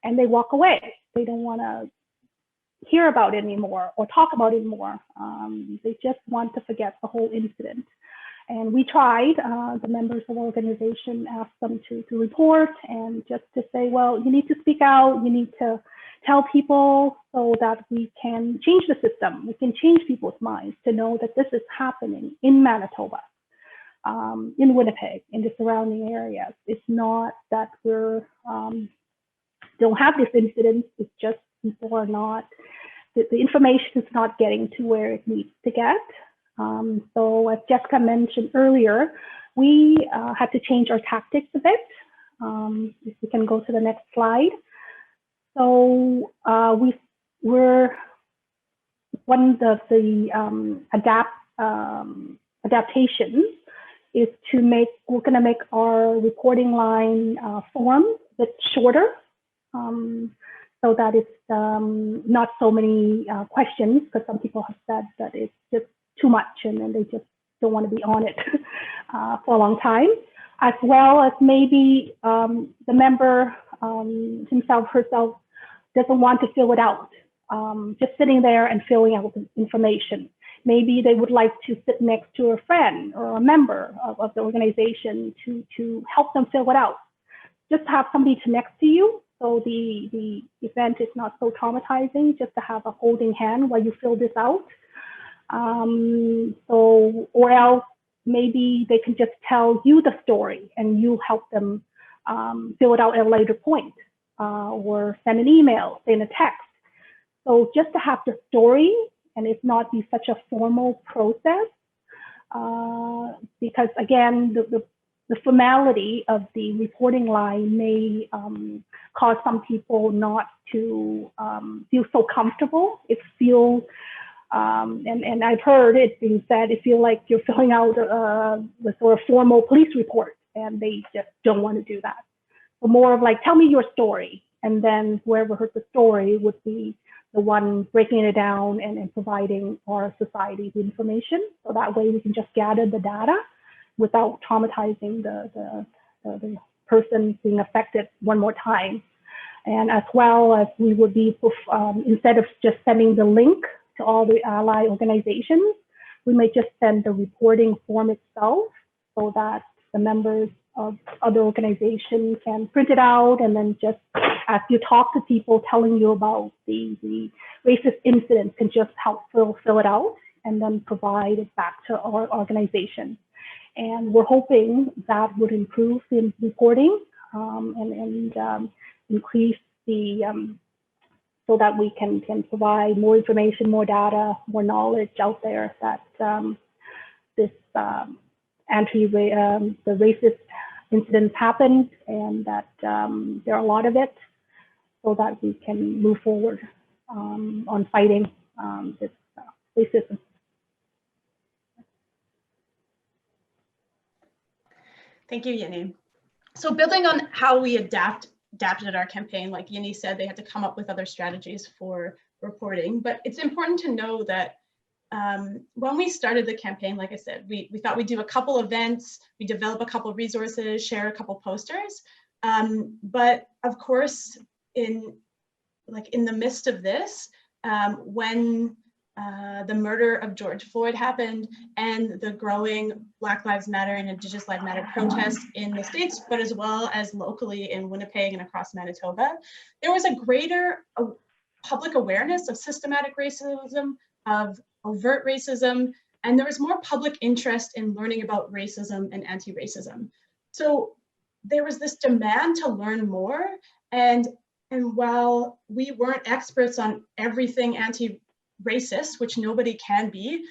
And they walk away. They don't want to hear about it anymore or talk about it anymore. They just want to forget the whole incident. And we tried, the members of our organization asked them to report and just to say, well, you need to speak out, you need to tell people so that we can change the system. We can change people's minds to know that this is happening in Manitoba, in Winnipeg, in the surrounding areas. It's not that we're don't have this incident, it's just people are not, the information is not getting to where it needs to get. So as Jessica mentioned earlier, we had to change our tactics a bit. If we can go to the next slide. So we're one of the adaptations is to make, we're going to make our reporting line form a bit shorter, so that it's not so many questions, because some people have said that it's just too much and then they just don't want to be on it for a long time, as well as maybe the member himself, herself, doesn't want to fill it out, just sitting there and filling out the information. Maybe they would like to sit next to a friend or a member of the organization to help them fill it out. Just have somebody to next to you, so the event is not so traumatizing, just to have a holding hand while you fill this out. Or else maybe they can just tell you the story and you help them fill it out at a later point, or send an email, send a text. So just to have the story and it's not be such a formal process, because again, the formality of the reporting line may cause some people not to feel so comfortable. It feels, and I've heard it being said, it feels like you're filling out the sort of formal police report, and they just don't want to do that. So more of like, tell me your story, and then whoever heard the story would be the one breaking it down and providing our society the information. So that way we can just gather the data without traumatizing the person being affected one more time. And as well as we would be, instead of just sending the link to all the ally organizations, we may just send the reporting form itself so that the members of other organizations can print it out, and then just as you talk to people telling you about the racist incidents, can just help fill it out and then provide it back to our organization. And we're hoping that would improve the reporting and increase the, so that we can provide more information, more data, more knowledge out there that this the racist incidents happened, and that there are a lot of it, so that we can move forward on fighting this racism. Thank you, Yini. So building on how we adapted our campaign, like Yini said, they had to come up with other strategies for reporting, but it's important to know that when we started the campaign, like I said, we thought we'd do a couple events, we develop a couple resources, share a couple posters, but of course, in the midst of this, when the murder of George Floyd happened and the growing Black Lives Matter and Indigenous Lives Matter protests in the States, but as well as locally in Winnipeg and across Manitoba, there was a greater public awareness of systematic racism, of overt racism, and there was more public interest in learning about racism and anti-racism. So there was this demand to learn more, and while we weren't experts on everything anti-racist, which nobody can be,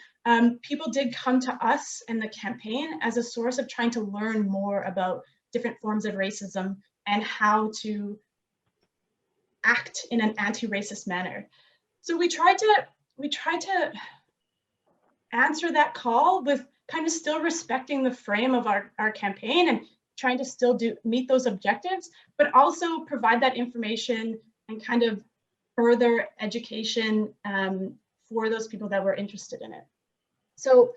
people did come to us in the campaign as a source of trying to learn more about different forms of racism and how to act in an anti-racist manner. So we tried to answer that call with kind of still respecting the frame of our campaign and trying to still meet those objectives, but also provide that information and kind of further education for those people that were interested in it. So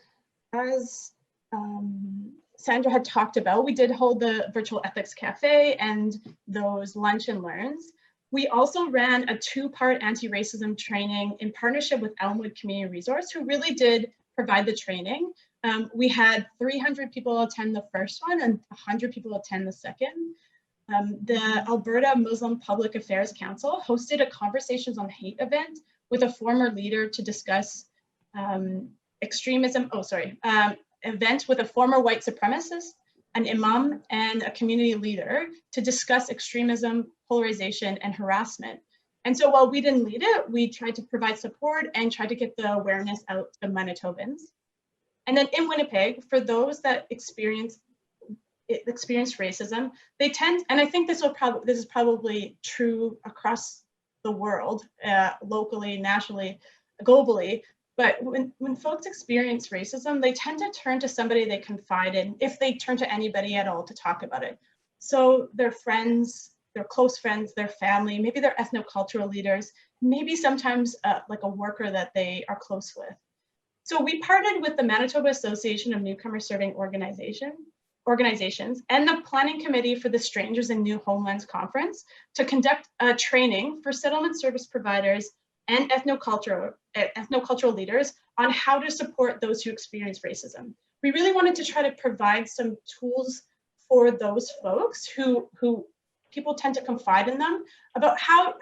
as Sandra had talked about, we did hold the virtual ethics cafe and those lunch and learns. We also ran a 2-part anti-racism training in partnership with Elmwood Community Resource, who really did provide the training. We had 300 people attend the first one and 100 people attend the second. The Alberta Muslim Public Affairs Council hosted a Conversations on Hate event with a former leader to discuss event with a former white supremacist, an imam, and a community leader to discuss extremism, polarization, and harassment. And so while we didn't lead it, we tried to provide support and try to get the awareness out to Manitobans. And then in Winnipeg, for those that experience racism, they tend, and I think this is probably true across the world, locally, nationally, globally, but when folks experience racism, they tend to turn to somebody they confide in, if they turn to anybody at all to talk about it. So their friends, their close friends, their family, maybe their ethnocultural leaders, maybe sometimes like a worker that they are close with. So we partnered with the Manitoba Association of Newcomer Serving Organizations and the Planning Committee for the Strangers in New Homelands Conference to conduct a training for settlement service providers and ethnocultural leaders on how to support those who experience racism. We really wanted to try to provide some tools for those folks who people tend to confide in them about how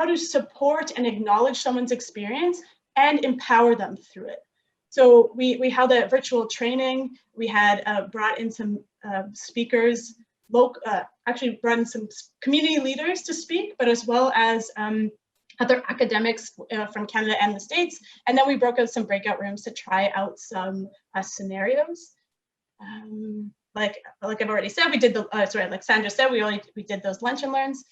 to support and acknowledge someone's experience and empower them through it. So we held a virtual training. We had brought in some speakers, actually brought in some community leaders to speak, but as well as other academics from Canada and the States. And then we broke out some breakout rooms to try out some scenarios. Like I've already said, we did like Sandra said, we did those lunch and learns.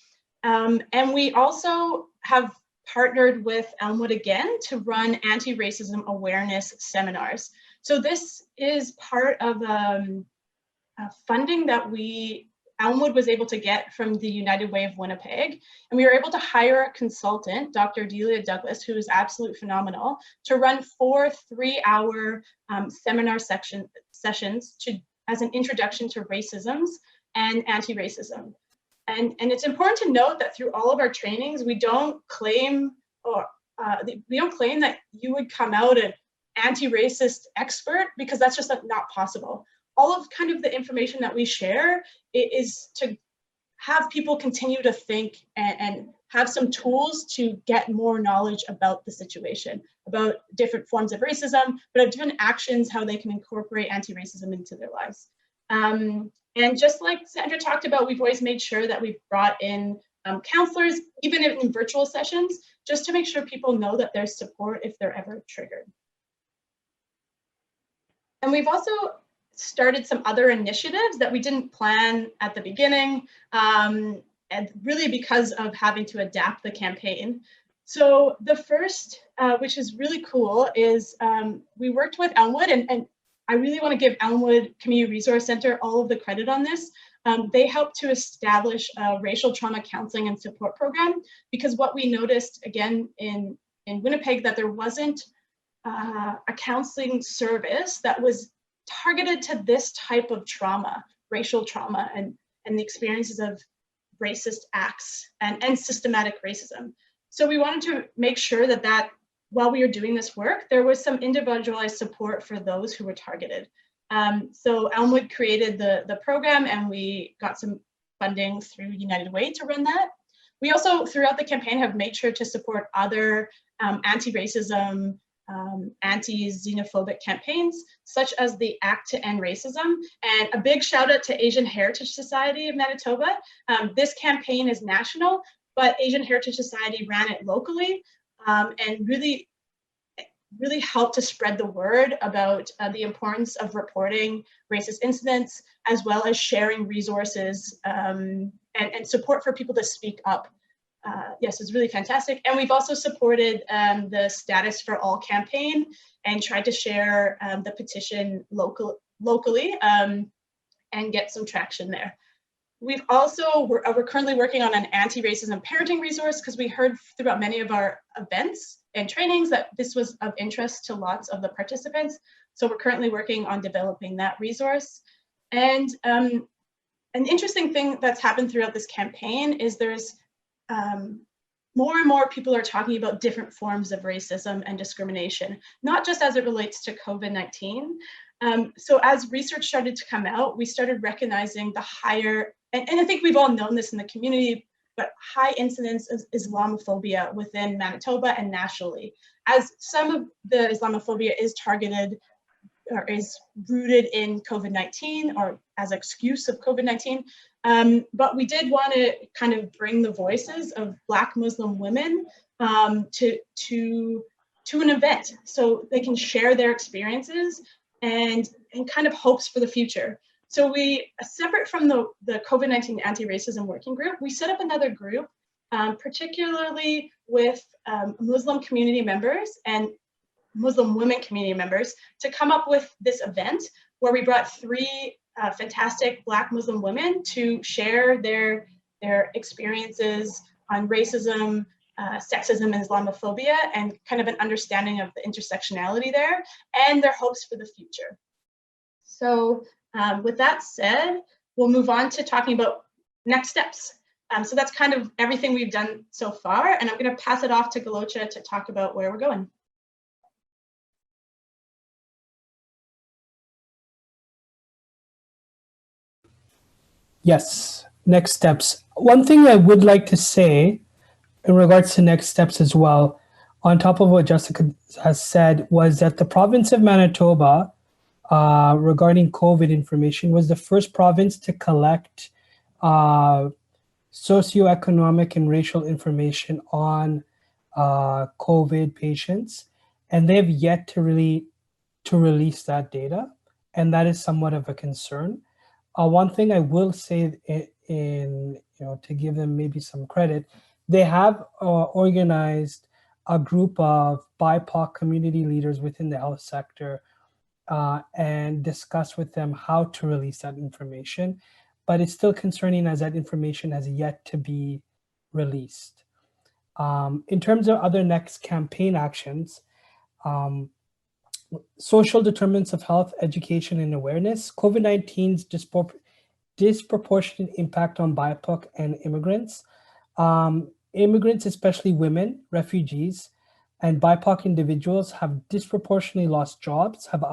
And we also have partnered with Elmwood again to run anti-racism awareness seminars. So this is part of funding that Elmwood was able to get from the United Way of Winnipeg. And we were able to hire a consultant, Dr. Delia Douglas, who is absolutely phenomenal, to run 4 3-hour seminar sessions as an introduction to racisms and anti-racism. And it's important to note that through all of our trainings, we don't claim that you would come out an anti-racist expert, because that's just not possible. All of kind of the information that we share is to have people continue to think and have some tools to get more knowledge about the situation, about different forms of racism, but different actions, how they can incorporate anti-racism into their lives. And just like Sandra talked about, we've always made sure that we've brought in counselors, even in virtual sessions, just to make sure people know that there's support if they're ever triggered. And we've also started some other initiatives that we didn't plan at the beginning, and really because of having to adapt the campaign. So the first, which is really cool, is we worked with Elmwood, and I really want to give Elmwood Community Resource Center all of the credit on this. They helped to establish a racial trauma counseling and support program, because what we noticed again in Winnipeg, that there wasn't a counseling service that was targeted to this type of trauma, racial trauma, and the experiences of racist acts and systematic racism. So we wanted to make sure that while we were doing this work, there was some individualized support for those who were targeted. So Elmwood created the program, and we got some funding through United Way to run that. We also, throughout the campaign, have made sure to support other anti-racism, anti-xenophobic campaigns, such as the Act to End Racism. And a big shout out to Asian Heritage Society of Manitoba. This campaign is national, but Asian Heritage Society ran it locally, and really helped to spread the word about the importance of reporting racist incidents, as well as sharing resources and and support for people to speak up. Yes, it's really fantastic. And we've also supported the Status for All campaign and tried to share the petition locally and get some traction there. We're currently working on an anti-racism parenting resource because we heard throughout many of our events and trainings that this was of interest to lots of the participants. So we're currently working on developing that resource. And an interesting thing that's happened throughout this campaign is there's more and more people are talking about different forms of racism and discrimination, not just as it relates to COVID-19. So as research started to come out, we started recognizing the higher, and I think we've all known this in the community, but high incidence of Islamophobia within Manitoba and nationally, as some of the Islamophobia is targeted or is rooted in COVID-19 or as an excuse of COVID-19. But we did want to kind of bring the voices of Black Muslim women to an event so they can share their experiences and kind of hopes for the future. So we, separate from the COVID-19 anti-racism working group, we set up another group, particularly with Muslim community members and Muslim women community members, to come up with this event where we brought 3 fantastic Black Muslim women to share their experiences on racism, sexism, and Islamophobia, and kind of an understanding of the intersectionality there and their hopes for the future. So with that said, we'll move on to talking about next steps. So that's kind of everything we've done so far, and I'm going to pass it off to Galocha to talk about where we're going. Yes, next steps. One thing I would like to say in regards to next steps as well, on top of what Jessica has said, was that the province of Manitoba, regarding COVID information, was the first province to collect socioeconomic and racial information on COVID patients, and they have yet to release that data, and that is somewhat of a concern. One thing I will say, to give them maybe some credit, they have organized a group of BIPOC community leaders within the health sector and discuss with them how to release that information. But it's still concerning as that information has yet to be released. In terms of other next campaign actions, social determinants of health, education, and awareness. COVID-19's disproportionate impact on BIPOC and immigrants. Immigrants, especially women, refugees, and BIPOC individuals have disproportionately lost jobs, have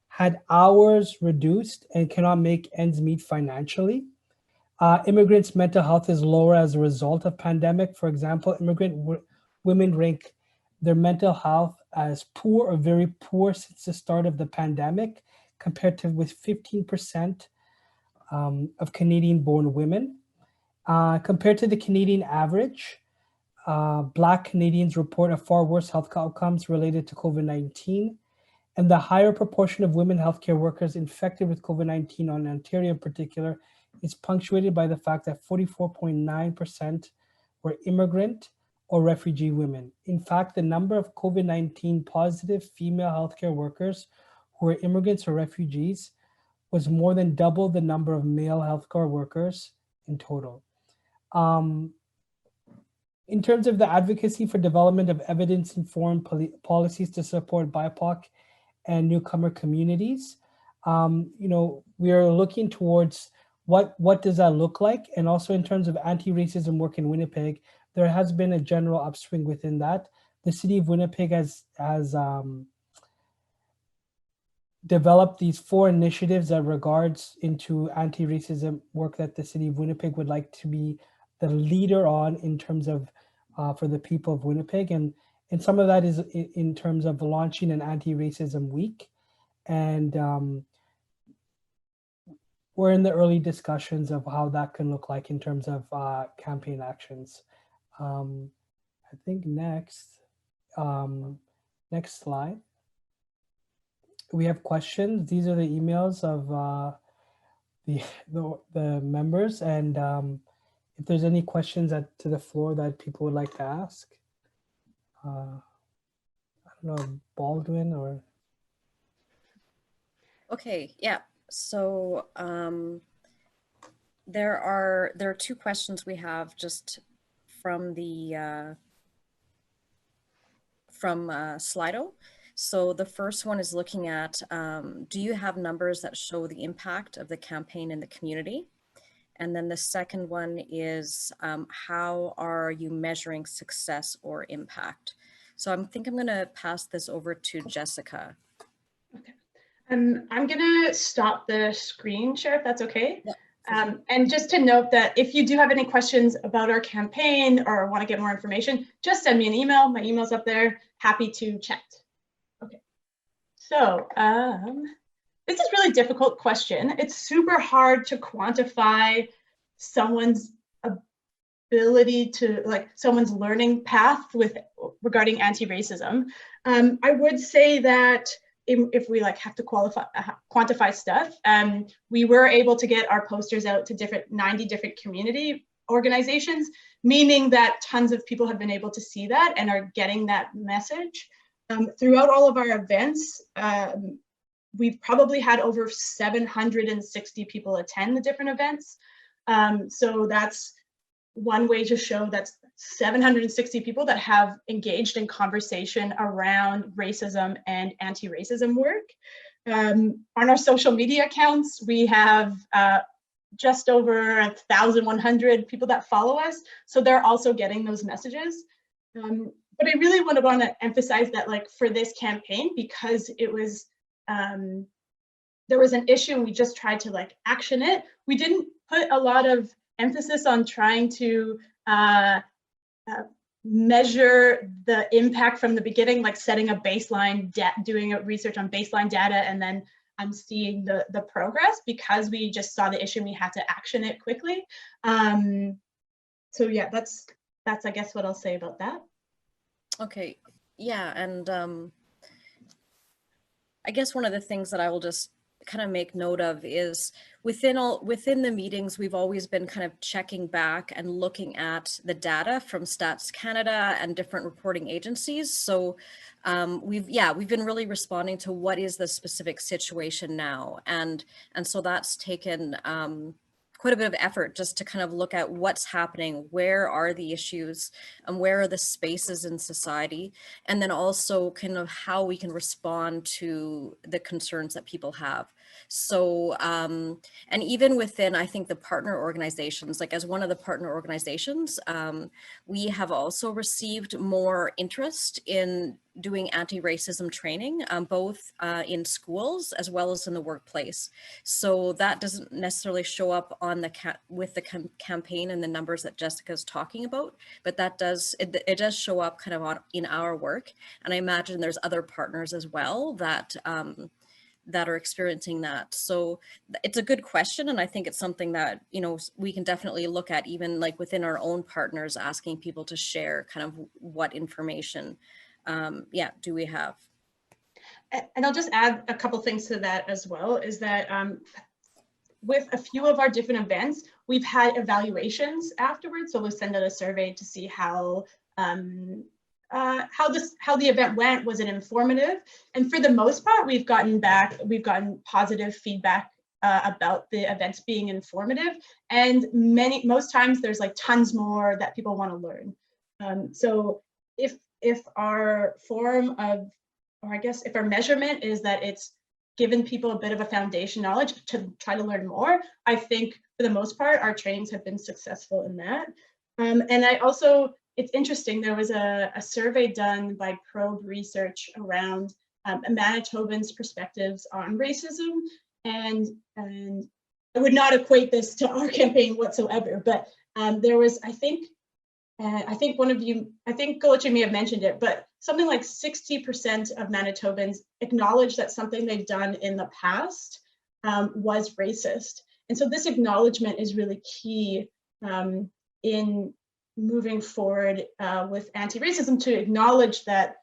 had hours reduced, and cannot make ends meet financially. Immigrants' mental health is lower as a result of pandemic. For example, immigrant women rank their mental health as poor or very poor since the start of the pandemic, compared to with 15% of Canadian-born women. Compared to the Canadian average, Black Canadians report a far worse health outcomes related to COVID-19, and the higher proportion of women healthcare workers infected with COVID-19 on Ontario in particular is punctuated by the fact that 44.9% were immigrant or refugee women. In fact, the number of COVID-19 positive female healthcare workers who were immigrants or refugees was more than double the number of male healthcare workers in total. In terms of the advocacy for development of evidence-informed policies to support BIPOC and newcomer communities, we are looking towards what does that look like? And also in terms of anti-racism work in Winnipeg, there has been a general upswing within that. The city of Winnipeg has developed these 4 initiatives that regards into anti-racism work that the city of Winnipeg would like to be the leader on in terms of for the people of Winnipeg. And some of that is in terms of launching an anti-racism week. And we're in the early discussions of how that can look like in terms of campaign actions. I think next slide. We have questions. These are the emails of the members, and if there's any questions to the floor that people would like to ask. I don't know, Baldwin or... Okay, yeah. So there are two questions we have just from the Slido. So the first one is looking at, do you have numbers that show the impact of the campaign in the community? And then the second one is, how are you measuring success or impact? So I think I'm going to pass this over to Jessica. Okay. I'm going to stop the screen share if that's okay. Yep. And just to note that if you do have any questions about our campaign or want to get more information, just send me an email. My email's up there. Happy to chat. Okay. So this is a really difficult question. It's super hard to quantify someone's ability to, like, someone's learning path regarding anti-racism. I would say that if we like have to quantify stuff, we were able to get our posters out to 90 different community organizations, meaning that tons of people have been able to see that and are getting that message. Throughout all of our events, we've probably had over 760 people attend the different events. So that's one way to show that's 760 people that have engaged in conversation around racism and anti-racism work. On our social media accounts, we have just over 1,100 people that follow us. So they're also getting those messages. But I really want to emphasize that, like, for this campaign, because it was, there was an issue and we just tried to like action it, we didn't put a lot of emphasis on trying to measure the impact from the beginning, like setting a baseline, doing a research on baseline data, and then seeing the progress, because we just saw the issue and we had to action it quickly. So yeah, that's I guess what I'll say about that. Okay, yeah, and I guess one of the things that I will just kind of make note of is within the meetings, we've always been kind of checking back and looking at the data from Stats Canada and different reporting agencies. So we've been really responding to what is the specific situation now, and so that's taken quite a bit of effort just to kind of look at what's happening, where are the issues, and where are the spaces in society, and then also kind of how we can respond to the concerns that people have. So, and even within, I think, the partner organizations, like as one of the partner organizations, we have also received more interest in doing anti-racism training, both in schools as well as in the workplace. So that doesn't necessarily show up on the campaign and the numbers that Jessica's talking about, but that does, it does show up kind of in our work. And I imagine there's other partners as well that that are experiencing that. So it's a good question. And I think it's something that, you know, we can definitely look at, even like within our own partners, asking people to share kind of what information do we have. And I'll just add a couple things to that as well, is that with a few of our different events, we've had evaluations afterwards. So we'll send out a survey to see how the event went. Was it informative? And for the most part, we've gotten positive feedback about the events being informative. And most times there's like tons more that people want to learn. So if our form of, or I guess if our measurement is that it's given people a bit of a foundation knowledge to try to learn more, I think for the most part, our trainings have been successful in that. And I also, it's interesting, there was a survey done by Probe Research around Manitobans' perspectives on racism. And I would not equate this to our campaign whatsoever, but there was, I think one of you, I think Golocha may have mentioned it, but something like 60% of Manitobans acknowledge that something they've done in the past was racist. And so this acknowledgement is really key in moving forward with anti-racism, to acknowledge that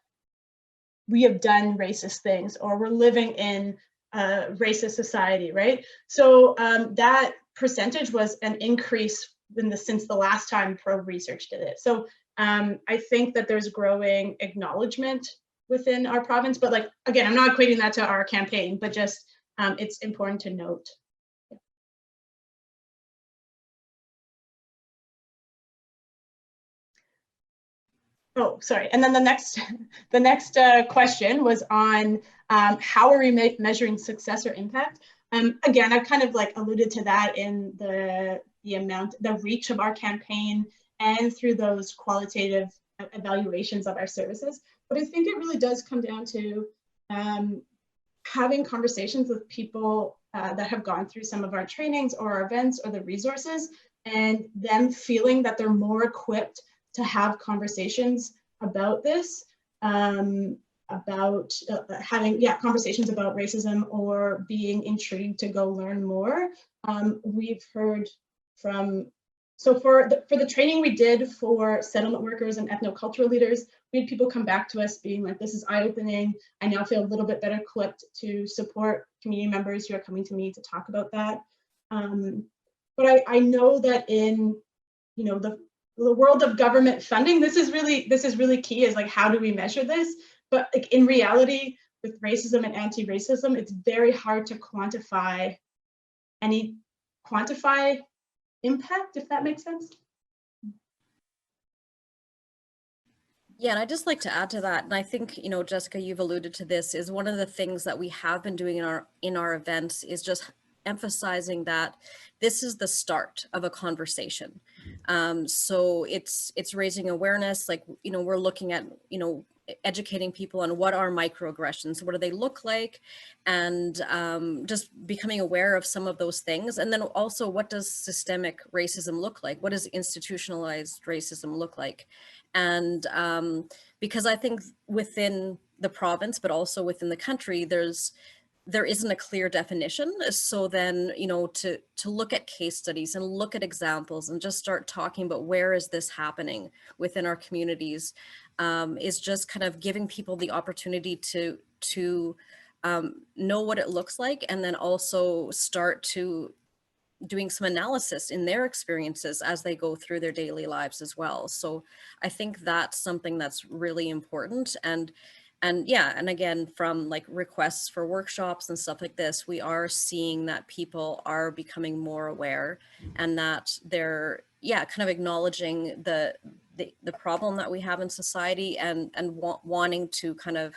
we have done racist things, or we're living in racist society, right? So that percentage was an increase since the last time Probe Research did it. So I think that there's growing acknowledgement within our province, but like, again, I'm not equating that to our campaign, but just it's important to note. Oh, sorry. And then the next question was on how are we measuring success or impact? Again, I've kind of like alluded to that in the reach of our campaign and through those qualitative evaluations of our services. But I think it really does come down to having conversations with people that have gone through some of our trainings or our events or the resources, and them feeling that they're more equipped to have conversations about this, about having conversations about racism or being intrigued to go learn more. We've heard from, so for the training we did for settlement workers and ethnocultural leaders, we had people come back to us being like, this is eye-opening. I now feel a little bit better equipped to support community members who are coming to me to talk about that. But I know that in, you know, the world of government funding, this is really key, is like, how do we measure this? But like in reality, with racism and anti-racism, it's very hard to quantify impact, if that makes sense. Yeah, and I'd just like to add to that, and I think, you know, Jessica, you've alluded to this, is one of the things that we have been doing in our events is just emphasizing that this is the start of a conversation. So it's raising awareness, like, you know, we're looking at, you know, educating people on what are microaggressions, what do they look like, and just becoming aware of some of those things. And then also, what does systemic racism look like? What does institutionalized racism look like? And because I think within the province, but also within the country, there isn't a clear definition. So then, you know, to look at case studies and look at examples and just start talking about where is this happening within our communities, is just kind of giving people the opportunity to know what it looks like, and then also start to doing some analysis in their experiences as they go through their daily lives as well. So I think that's something that's really important. And yeah, and again, from like requests for workshops and stuff like this, we are seeing that people are becoming more aware, and that they're, yeah, kind of acknowledging the problem that we have in society, and wanting to kind of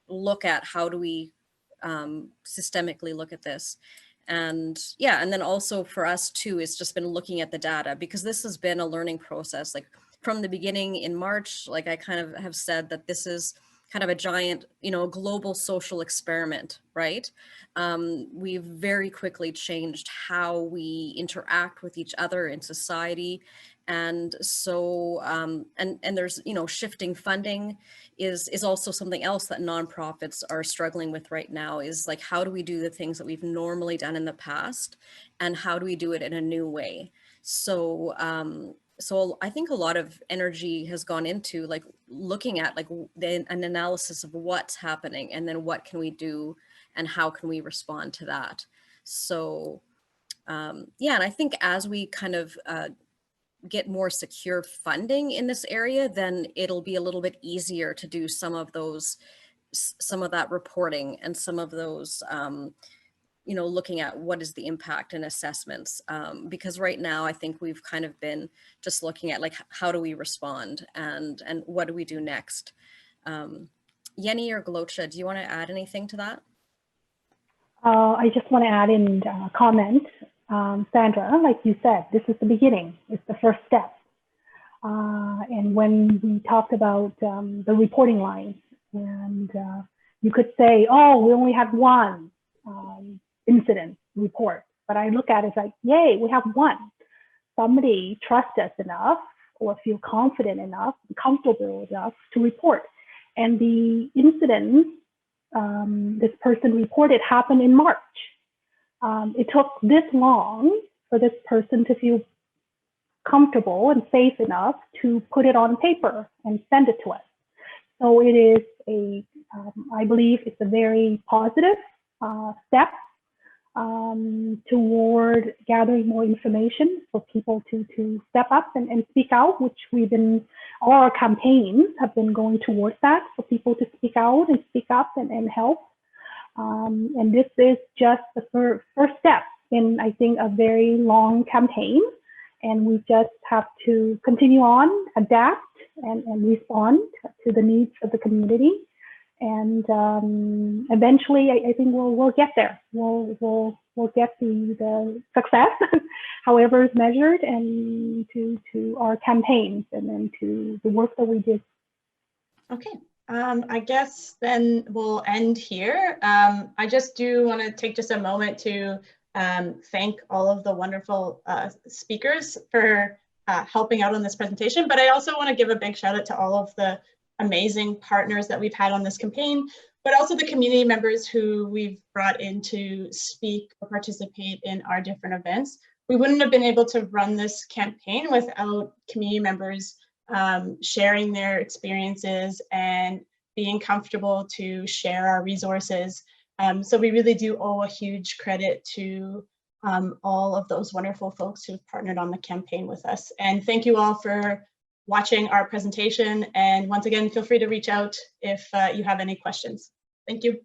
look at how do we systemically look at this. And yeah, and then also for us too, it's just been looking at the data, because this has been a learning process. Like from the beginning in March, like I kind of have said that this is kind of a giant, you know, global social experiment, right? We've very quickly changed how we interact with each other in society. And so, and there's, you know, shifting funding is also something else that nonprofits are struggling with right now, is like, how do we do the things that we've normally done in the past, and how do we do it in a new way? So, so I think a lot of energy has gone into like looking at like an analysis of what's happening, and then what can we do and how can we respond to that. So yeah, and I think as we kind of get more secure funding in this area, then it'll be a little bit easier to do some of that reporting, and some of those you know, looking at what is the impact and assessments, because right now I think we've kind of been just looking at like, how do we respond, and what do we do next? Yenny or Glocha, do you want to add anything to that? I just want to add in a comment. Sandra, like you said, this is the beginning. It's the first step. And when we talked about the reporting lines, and you could say, oh, we only had one incident report, but I look at it like, yay, we have one. Somebody trusts us enough, or feel confident enough, comfortable enough to report. And the incident this person reported happened in March. It took this long for this person to feel comfortable and safe enough to put it on paper and send it to us. So it is I believe it's a very positive steps toward gathering more information for people to step up and speak out, which all our campaigns have been going towards that, for people to speak out and speak up and help. And this is just the first step in, I think, a very long campaign. And we just have to continue on, adapt, and respond to the needs of the community. And eventually, I think we'll get there. We'll get the success, however it's measured, and to our campaigns and then to the work that we did. Okay. I guess then we'll end here. I just do want to take just a moment to thank all of the wonderful speakers for helping out on this presentation, but I also want to give a big shout out to all of the amazing partners that we've had on this campaign, but also the community members who we've brought in to speak or participate in our different events. We wouldn't have been able to run this campaign without community members sharing their experiences and being comfortable to share our resources. So we really do owe a huge credit to all of those wonderful folks who've partnered on the campaign with us. And thank you all for watching our presentation. And once again, feel free to reach out if you have any questions. Thank you.